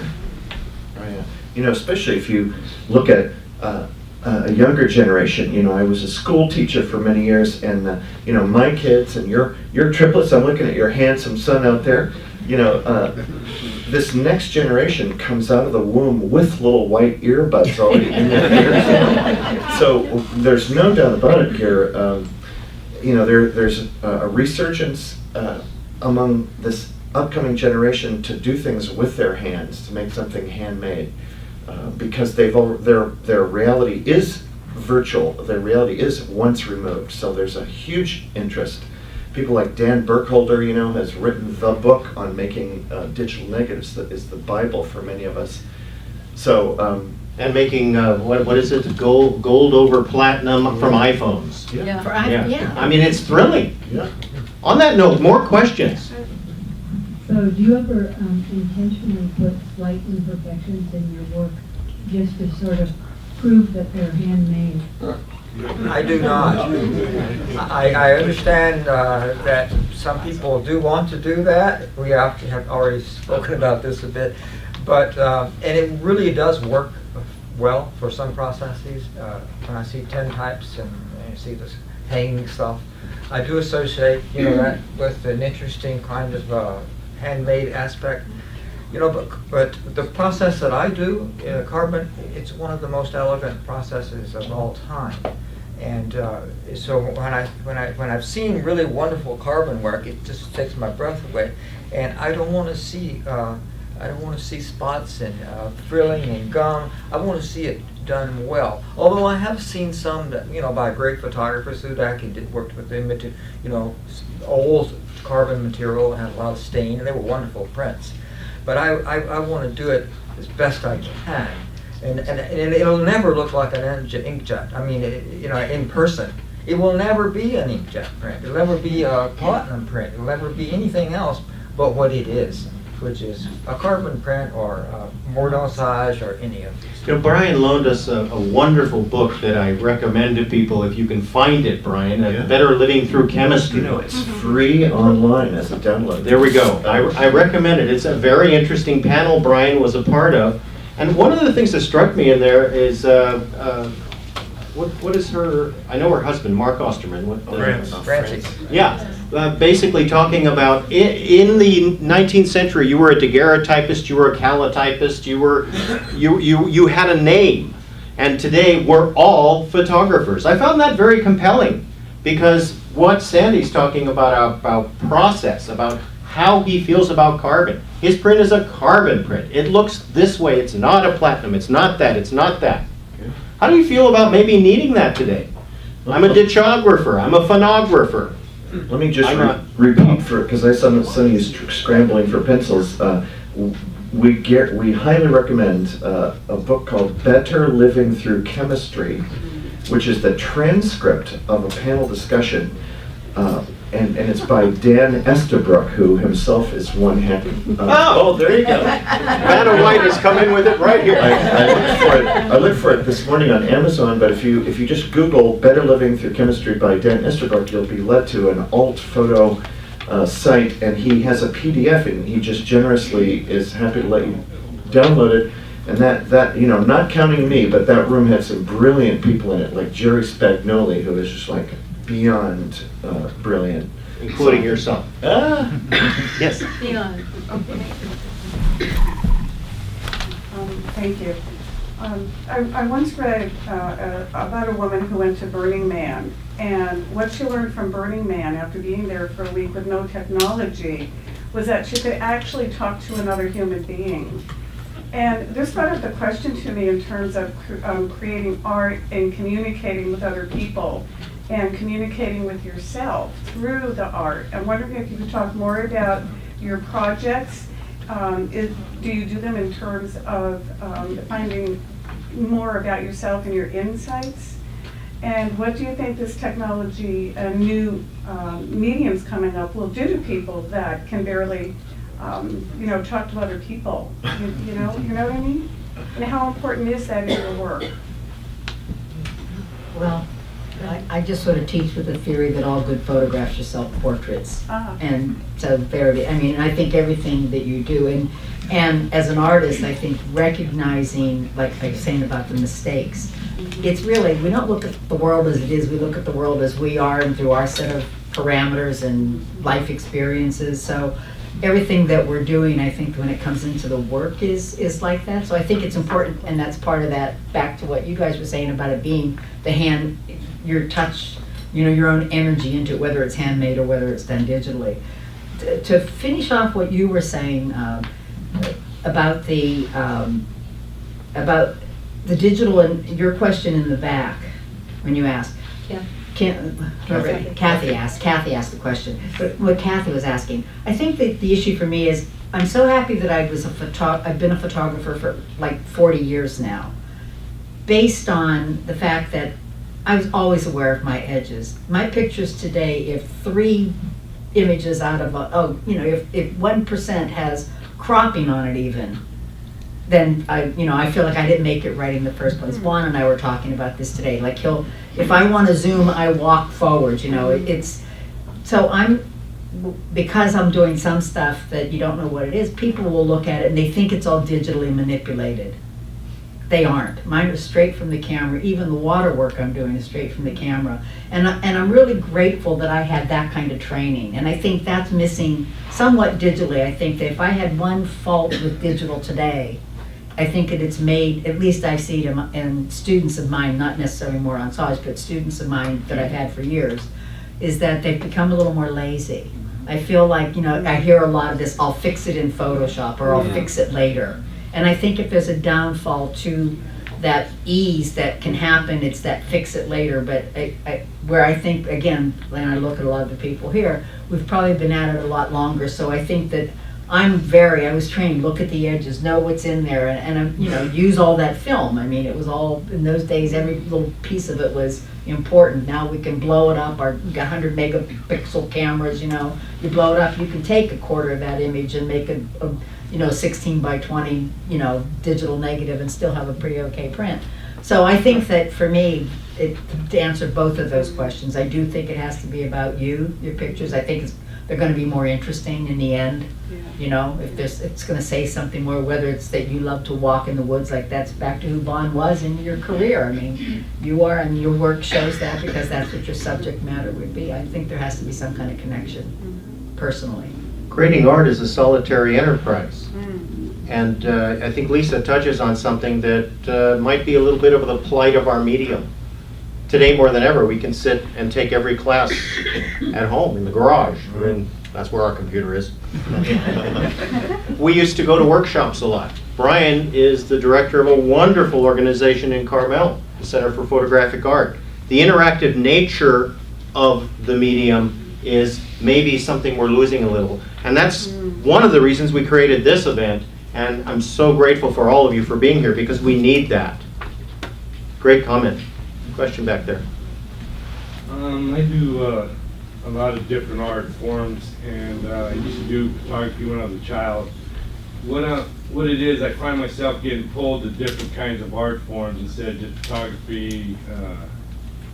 Oh, yeah. Especially if you look at a younger generation. I was a school teacher for many years, and my kids and your triplets. I'm looking at your handsome son out there. This next generation comes out of the womb with little white earbuds already in their ears. So there's no doubt about it here. There's a resurgence among this upcoming generation to do things with their hands, to make something handmade. Because their reality is virtual, their reality is once removed. So there's a huge interest. People like Dan Burkholder, has written the book on making digital negatives that is the Bible for many of us. So And making, what is it, gold over platinum from iPhones. Yeah. I mean, it's thrilling. yeah. On that note, more questions. So do you ever intentionally put slight imperfections in your work just to sort of prove that they're handmade? I do not. I understand that some people do want to do that. We have already spoken about this a bit, but and it really does work well for some processes. When I see tintypes and I see this hanging stuff, I do associate that with an interesting kind of handmade aspect. But the process that I do, carbon, it's one of the most elegant processes of all time. And so when I've seen really wonderful carbon work, it just takes my breath away. And I don't want to see spots and frilling and gum. I want to see it done well. Although I have seen some that by great photographers who actually worked with old carbon material that had a lot of stain, and they were wonderful prints. But I want to do it as best I can, and it'll never look like an inkjet. I mean, in person, It will never be an inkjet print. It'll never be a platinum print. It'll never be anything else but what it is, which is a carbon print or a mordant or any of these. You know, Brian loaned us a wonderful book that I recommend to people if you can find it, Brian, Yeah. Better Living Through Chemistry. You know, it's free online as a download. There we go. I recommend it. It's a very interesting panel Brian was a part of. And one of the things that struck me in there is, what is her, I know her husband, Mark Osterman. Francis. Yeah, basically talking about in the 19th century, you were a daguerreotypist, you were a calotypist, you had a name. And today, we're all photographers. I found that very compelling because what Sandy's talking about process, about how he feels about carbon. His print is a carbon print. It looks this way. It's not a platinum. It's not that. It's not that. How do you feel about maybe needing that today? I'm a ditchographer. I'm a phonographer. Let me just I'm not- repeat because I saw Sonny is scrambling for pencils. We highly recommend a book called Better Living Through Chemistry, which is the transcript of a panel discussion. And it's by Dan Estabrook, who himself is one happy. Oh, there you go. Vanna White has come in with it right here. I looked for it this morning on Amazon, but if you just Google "Better Living Through Chemistry" by Dan Estabrook, you'll be led to an alt photo site, and he has a PDF, and he just generously is happy to let you download it. And that you know, not counting me, but that room had some brilliant people in it, like Jerry Spagnoli, who is just like beyond brilliant. Including yourself. Yes. Beyond. Thank you. I once read about a woman who went to Burning Man, and what she learned from Burning Man after being there for a week with no technology was that she could actually talk to another human being. And this brought up the question to me in terms of creating art and communicating with other people and communicating with yourself through the art. I'm wondering if you could talk more about your projects. Do you do them in terms of finding more about yourself and your insights? And what do you think this technology and new mediums coming up will do to people that can barely, talk to other people? You know what I mean? And how important is that in your work? Well, I just sort of teach with the theory that all good photographs are self-portraits. And so I think everything that you do, and as an artist, I think recognizing, like I was saying about the mistakes, it's really, we don't look at the world as it is, we look at the world as we are and through our set of parameters and life experiences. So everything that we're doing, I think when it comes into the work is like that. So I think it's important, and that's part of that, back to what you guys were saying about it being the hand, your touch, your own energy into it, whether it's handmade or whether it's done digitally. To finish off what you were saying about the digital, and your question in the back when you asked. Yeah. Kathy asked the question. But what Kathy was asking, I think that the issue for me is I'm so happy that I've been a photographer for like 40 years now, based on the fact that I was always aware of my edges. My pictures today, if 3 images out of if 1% has cropping on it even, then I feel like I didn't make it right in the first place. Vaughn and I were talking about this today. Like if I want to zoom, I walk forward. Because I'm doing some stuff that you don't know what it is, people will look at it and they think it's all digitally manipulated. They aren't. Mine are straight from the camera. Even the water work I'm doing is straight from the camera. And I'm really grateful that I had that kind of training. And I think that's missing somewhat digitally. I think that if I had one fault with digital today, I think that it's made, at least I see it in students of mine, not necessarily more on Saj, but students of mine that I've had for years, is that they've become a little more lazy. I feel like, I hear a lot of this, I'll fix it in Photoshop or I'll fix it later. And I think if there's a downfall to that ease that can happen, it's that fix it later. But where I think, again, when I look at a lot of the people here, we've probably been at it a lot longer. So I think that I was trained, look at the edges, know what's in there, and use all that film. I mean, it was all, in those days, every little piece of it was important. Now we can blow it up, we got 100 megapixel cameras, you blow it up, you can take a quarter of that image and make a 16 by 20, digital negative and still have a pretty okay print. So I think that for me, to answer both of those questions, I do think it has to be about you, your pictures. I think they're going to be more interesting in the end. If it's going to say something more, whether it's that you love to walk in the woods, like that's back to who Vaughn was in your career. I mean, you are, and your work shows that because that's what your subject matter would be. I think there has to be some kind of connection, personally. Creating art is a solitary enterprise. And I think Lisa touches on something that might be a little bit of the plight of our medium. Today more than ever, we can sit and take every class at home, in the garage, that's where our computer is. We used to go to workshops a lot. Brian is the director of a wonderful organization in Carmel, the Center for Photographic Art. The interactive nature of the medium is maybe something we're losing a little. And that's one of the reasons we created this event. And I'm so grateful for all of you for being here because we need that. Great comment. Question back there. I do a lot of different art forms, and I used to do photography when I was a child. What it is, I find myself getting pulled to different kinds of art forms instead of just photography,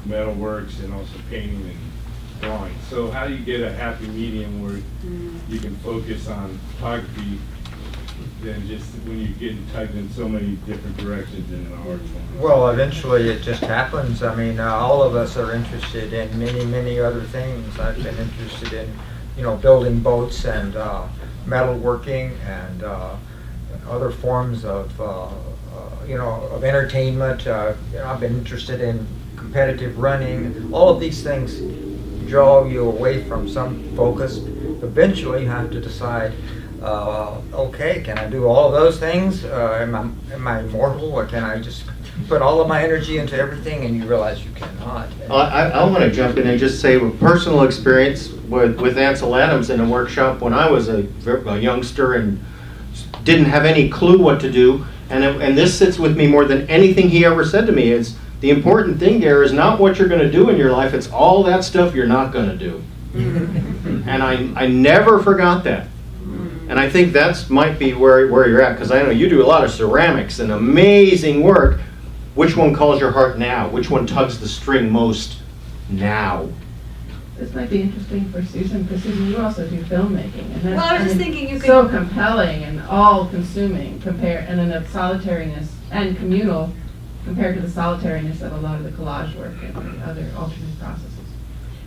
metalworks, and also painting and drawing. So how do you get a happy medium where you can focus on photography than just when you get tugged in so many different directions in an art form? Well, eventually it just happens. I mean, all of us are interested in many, many other things. I've been interested in, building boats and metalworking and other forms of, of entertainment. I've been interested in competitive running. All of these things draw you away from some focus. Eventually, you have to decide. Okay, can I do all of those things? Am I immortal, or can I just put all of my energy into everything? And you realize you cannot. I want to jump in and just say with personal experience with Ansel Adams in a workshop when I was a youngster and didn't have any clue what to do. And this sits with me more than anything he ever said to me. Is the important thing there is not what you're going to do in your life, it's all that stuff you're not going to do. And I never forgot that. And I think that might be where you're at, because I know you do a lot of ceramics and amazing work. Which one calls your heart now? Which one tugs the string most now? This might be interesting for Susan, because Susan, you also do filmmaking, and that's Well, I was just thinking you could. so compelling and all-consuming and in a solitariness and communal compared to the solitariness of a lot of the collage work and the other alternate processes.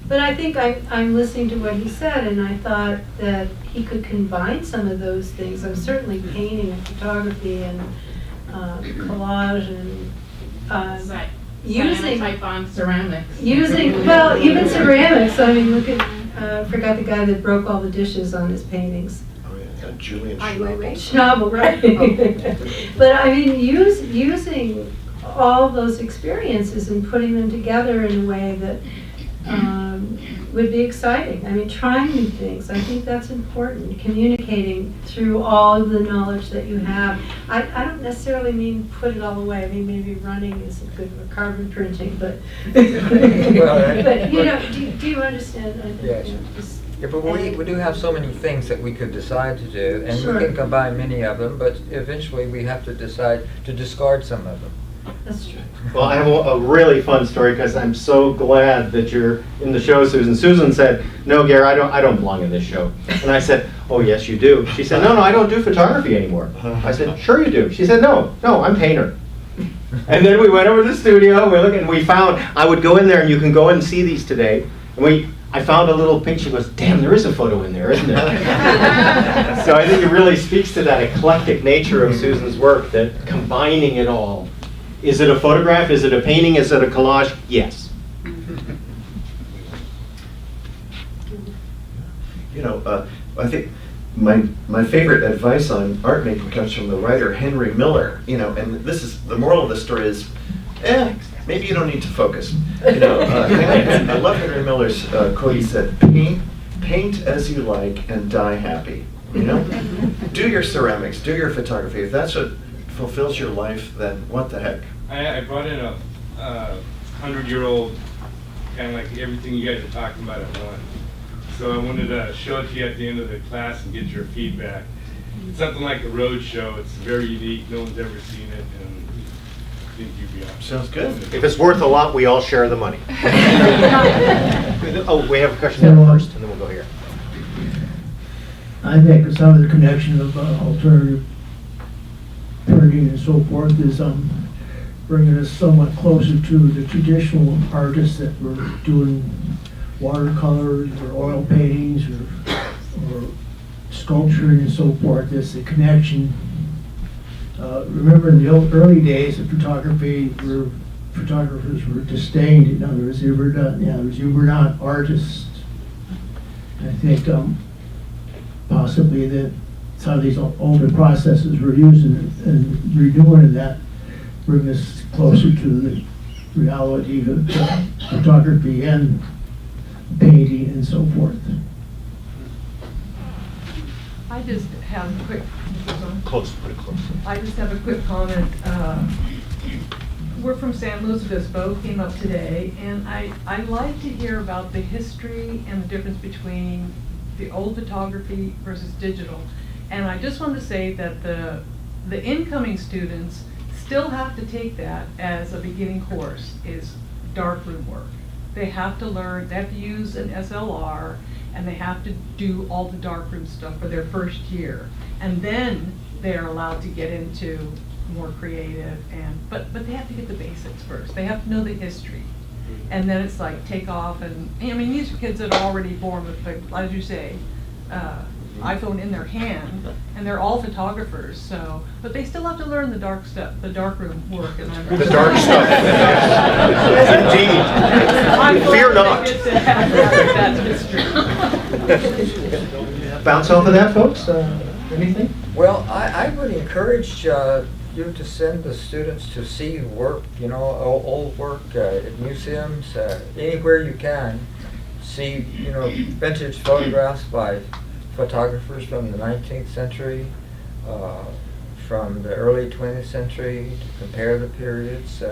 But I think I'm listening to what he said, and I thought that he could combine some of those things. I'm certainly painting and photography and collage and using type on ceramics. Well, even ceramics. I mean, look at forgot the guy that broke all the dishes on his paintings. Oh, yeah, Julian Schnabel, right? But I mean, using all those experiences and putting them together in a way that would be exciting. I mean, trying new things. I think that's important. Communicating through all of the knowledge that you have. I don't necessarily mean put it all away. I mean, maybe running isn't good for carbon printing, but but do you understand? Yes. Yeah, but we do have so many things that we could decide to do, and Sure. we can combine many of them, but eventually we have to decide to discard some of them. That's true. Well, I have a really fun story because I'm so glad that you're in the show, Susan. Susan said, "No, Gary, I don't belong in this show." And I said, "Oh, yes, you do." She said, "No, I don't do photography anymore." I said, "Sure you do." She said, "No, I'm painter." And then we went over to the studio, and we found, I would go in there, and you can go in and see these today. And I found a little picture. She goes, "Damn, there is a photo in there, isn't there?" So I think it really speaks to that eclectic nature of Susan's work, that combining it all. Is it a photograph? Is it a painting? Is it a collage? Yes. I think my favorite advice on art making comes from the writer Henry Miller. And this is the moral of the story is, maybe you don't need to focus. I love Henry Miller's quote. He said, "Paint as you like and die happy." You know, do your ceramics, do your photography. If that's what fulfills your life, then what the heck? I brought in a 100-year-old, kind of like everything you guys are talking about at once. So I wanted to show it to you at the end of the class and get your feedback. It's something like a road show. It's very unique. No one's ever seen it, and I think you'd be awesome. Sounds good. If it's worth a lot, we all share the money. Oh, we have a question there first, and then we'll go here. I think some of the connection of alternative printing and so forth is bringing us somewhat closer to the traditional artists that were doing watercolors or oil paintings or sculpturing and so forth. It's the connection. Remember in the early days of photography, where photographers were disdained. In other words, you were not artists. I think possibly that some of these older processes we're using and redoing and that bring us closer to the reality of photography and painting and so forth. I just have a quick, Close, put it close. I just have a quick comment. We're from San Luis Obispo, came up today, and I like to hear about the history and the difference between the old photography versus digital. And I just want to say that the incoming students still have to take that as a beginning course, is darkroom work. They have to learn, they have to use an SLR, and they have to do all the darkroom stuff for their first year. And then they're allowed to get into more creative, but they have to get the basics first. They have to know the history. And then it's like take off, and I mean, these are kids that are already born with, as you say, iPhone in their hand, and they're all photographers. So, but they still have to learn the dark stuff, the darkroom work. And I'm The dark stuff. Indeed. Fear not. Bounce off of that, folks. Anything? Well, I would encourage you to send the students to see work, old work at museums, anywhere you can. See, vintage photographs by photographers from the 19th century, from the early 20th century, to compare the periods.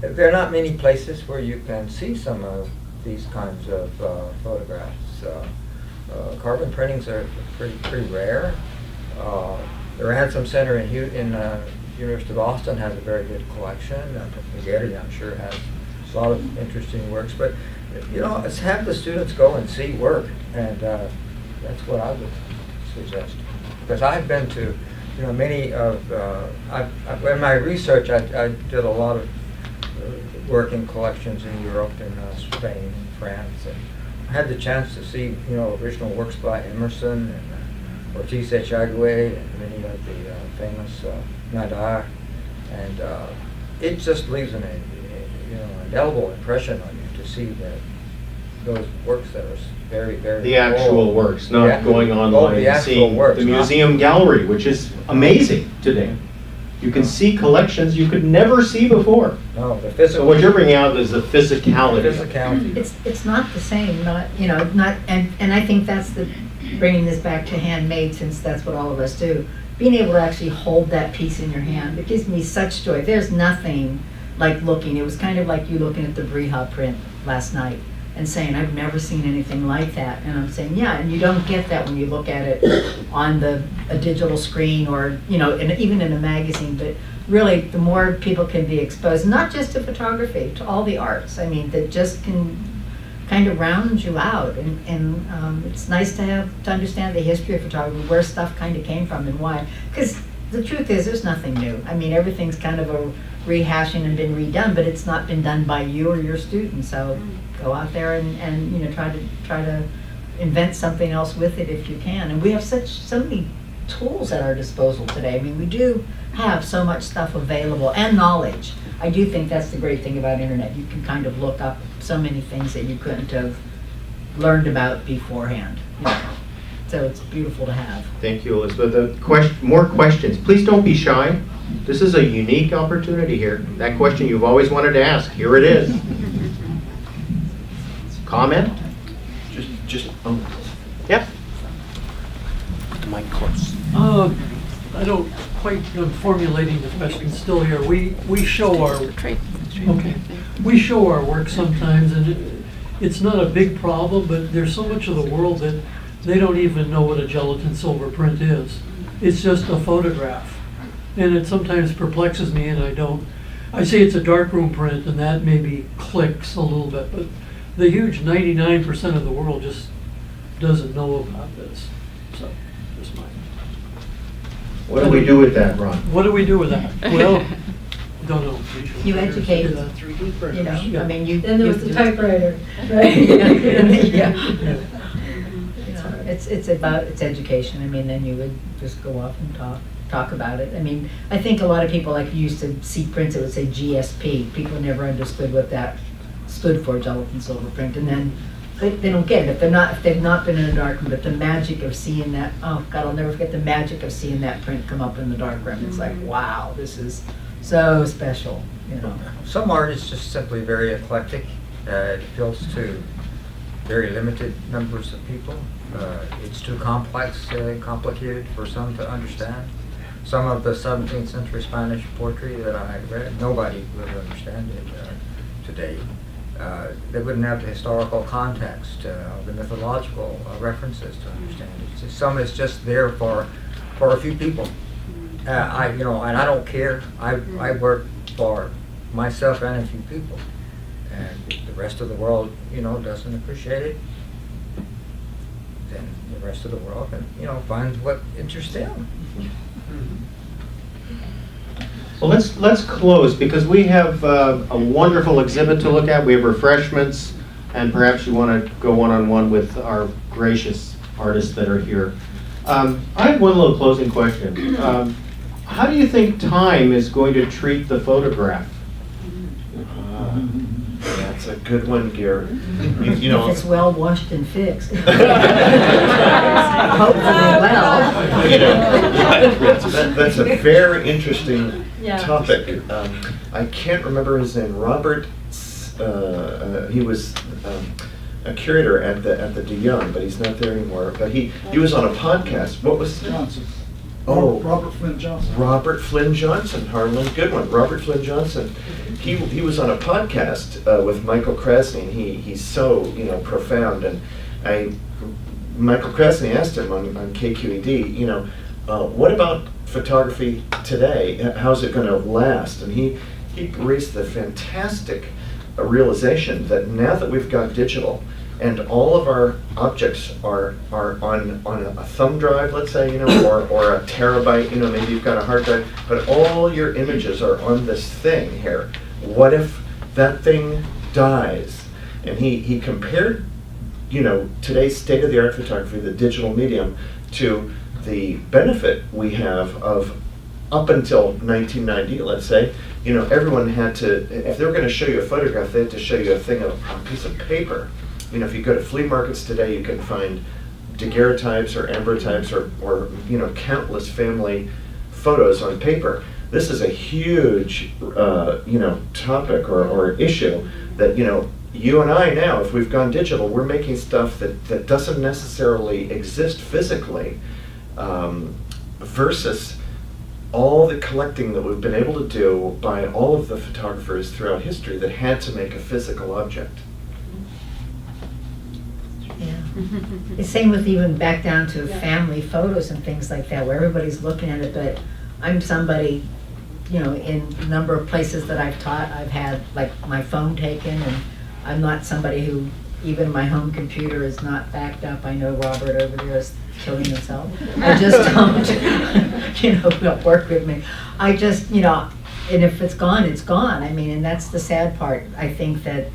There are not many places where you can see some of these kinds of photographs. Carbon printings are pretty rare. The Ransom Center in University of Boston has a very good collection. McGarry, I'm sure, has a lot of interesting works. But let's have the students go and see work, and that's what I would suggest. Because I've been to, many of. In my research, I did a lot of work in collections in Europe and Spain and France, and I had the chance to see, original works by Emerson and Ortiz Echagüe and many of the famous Nadar, and it just leaves an indelible impression on you to see that those works that are very, very The actual old. works, not Yeah. going online the and actual seeing works, the not- museum gallery, which is amazing today. You can see collections you could never see before. No, the So physical. what you're bringing out is the physicality. Physicality. It's not the same, and I think that's bringing this back to handmade, since that's what all of us do. Being able to actually hold that piece in your hand, it gives me such joy. There's nothing like looking, it was kind of like you looking at the Brihha print last night and saying, I've never seen anything like that. And I'm saying, yeah, and you don't get that when you look at it on a digital screen or, even in a magazine. But really, the more people can be exposed, not just to photography, to all the arts, that just can kind of round you out. And it's nice to understand the history of photography, where stuff kind of came from and why. Because the truth is, there's nothing new. Everything's kind of a rehashing and been redone, but it's not been done by you or your students. So go out there and try to invent something else with it if you can. And we have so many tools at our disposal today. We do have so much stuff available, and knowledge. I do think that's the great thing about internet. You can kind of look up so many things that you couldn't have learned about beforehand. So it's beautiful to have. Thank you, Elizabeth. More questions. Please don't be shy. This is a unique opportunity here. That question you've always wanted to ask, here it is. Comment? Just Yep. mic close. I don't quite, I'm formulating the question still here. We show our, okay, we show our work sometimes, and it's not a big problem, but there's so much of the world that they don't even know what a gelatin silver print is. It's just a photograph. And it sometimes perplexes me, and I say it's a darkroom print, and that maybe clicks a little bit, but the huge 99% of the world just doesn't know about this. So, just my. What do we do with that, Ron? What do we do with that? Well, don't know. You educate, Yeah. you know, I mean, you. Then there was the you- typewriter, right? Yeah. It's education. I mean, then you would just go off and talk about it. I mean, I think a lot of people like used to see prints, it would say GSP. People never understood what that stood for, gelatin silver print, and then they don't get it if they've not been in a dark room. But the magic of seeing that, oh God, I'll never forget the magic of seeing that print come up in the dark room. It's like, wow, this is so special, you know. Some art is just simply very eclectic. It appeals to very limited numbers of people. It's too complex, complicated for some to understand. Some of the 17th century Spanish poetry that I read, nobody would understand it today. They wouldn't have the historical context, the mythological references to understand it. Some is just there for a few people. And I don't care. I work for myself and a few people, and the rest of the world, doesn't appreciate it. Then the rest of the world can, find what interests them. Well, let's close, because we have a wonderful exhibit to look at. We have refreshments, and perhaps you want to go one-on-one with our gracious artists that are here. I have one little closing question. How do you think time is going to treat the photograph? That's a good one, Gary. If it's well washed and fixed. Hopefully well. That's a very interesting topic. I can't remember his name. Robert. He was a curator at the De Young, but he's not there anymore. But he was on a podcast. What was Johnson? Oh, Robert Flynn Johnson. Robert Flynn Johnson, Harlan, good one. Robert Flynn Johnson. He was on a podcast with Michael Krasny, and he's so profound. And Michael Krasny asked him on KQED, what about photography today? How's it going to last? And he raised the fantastic realization that now that we've got digital, and all of our objects are on a thumb drive, let's say, or a terabyte, maybe you've got a hard drive, but all your images are on this thing here. What if that thing dies? And he compared, today's state-of-the-art photography, the digital medium, to the benefit we have of up until 1990, let's say, everyone had to, if they were going to show you a photograph, they had to show you a piece of paper. If you go to flea markets today, you can find daguerreotypes or ambrotypes or countless family photos on paper. This is a huge, topic or issue that, you and I now, if we've gone digital, we're making stuff that doesn't necessarily exist physically, versus all the collecting that we've been able to do by all of the photographers throughout history that had to make a physical object. Yeah. The same with even back down to family photos and things like that, where everybody's looking at it, but I'm somebody, in a number of places that I've taught, I've had like my phone taken, and I'm not somebody who, even my home computer is not backed up. I know Robert over there is killing himself. I just don't, work with me. I just, and if it's gone, it's gone. I mean, and that's the sad part. I think that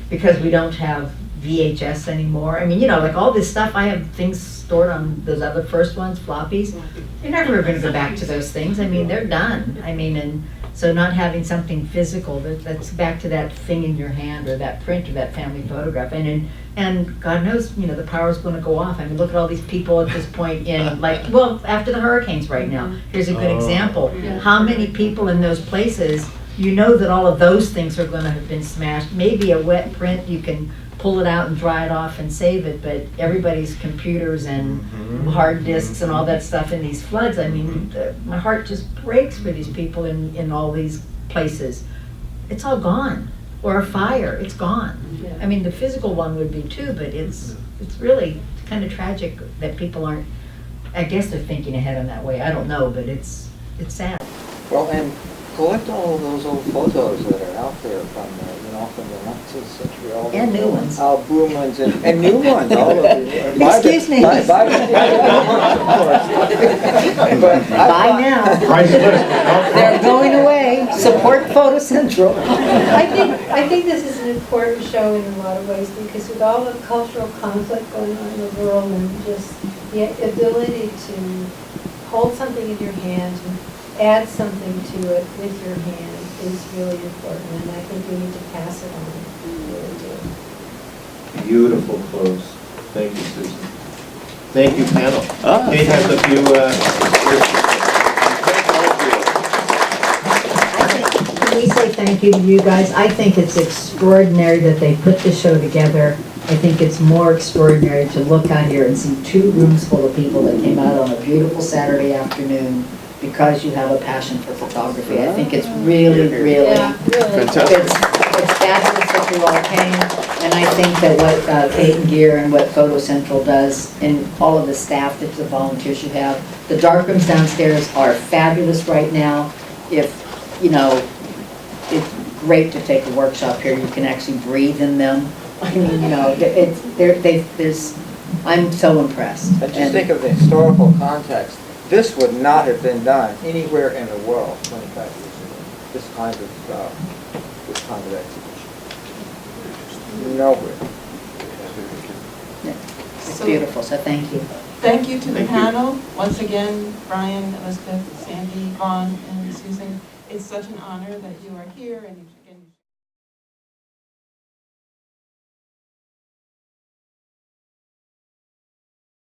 because we don't have VHS anymore. I mean, like all this stuff, I have things stored on those other first ones, floppies. You're never going to go back to those things. I mean, they're done. I mean, and so not having something physical, that's back to that thing in your hand or that print or that family photograph. And God knows, the power's going to go off. I mean, look at all these people at this point in, after the hurricanes right now. Here's a good example. How many people in those places, that all of those things are going to have been smashed. Maybe a wet print you can pull it out and dry it off and save it, but everybody's computers and hard disks and all that stuff in these floods, I mean, my heart just breaks for these people in all these places. It's all gone. Or a fire, it's gone. Yeah. I mean, the physical one would be too, but it's really kind of tragic that people aren't, I guess they're thinking ahead in that way. I don't know, but it's sad. Well, and collect all of those old photos that are out there from from the 19th century. All And those new ones. Albumins and new ones. All of them. Excuse me. Buy now. Priceless. They're going away. Support Photo Central. I think this is an important show in a lot of ways, because with all the cultural conflict going on in the world, and just the ability to hold something in your hand and add something to it with your hand is really important, and I think we need to pass it on. We really do. Beautiful close. Thank you, Susan. Thank you, panel. Kate has a few, Can we say thank you to you guys? I think it's extraordinary that they put this show together. I think it's more extraordinary to look out here and see 2 rooms full of people that came out on a beautiful Saturday afternoon because you have a passion for photography. I think it's really, really, Yeah, really. it's fabulous that you all came. And I think that what Kate and Gear and what Photo Central does, and all of the staff, that the volunteers you have, the darkrooms downstairs are fabulous right now. If, it's great to take a workshop here. You can actually breathe in them. I mean, I'm so impressed. And just think of the historical context. This would not have been done anywhere in the world 25 years ago. This kind of exhibition. Nowhere. It's beautiful, so thank you. Thank you to the Thank you. panel. Once again, Brian, Elizabeth, Sandy, Vaughn, and Susan. It's such an honor that you are here and you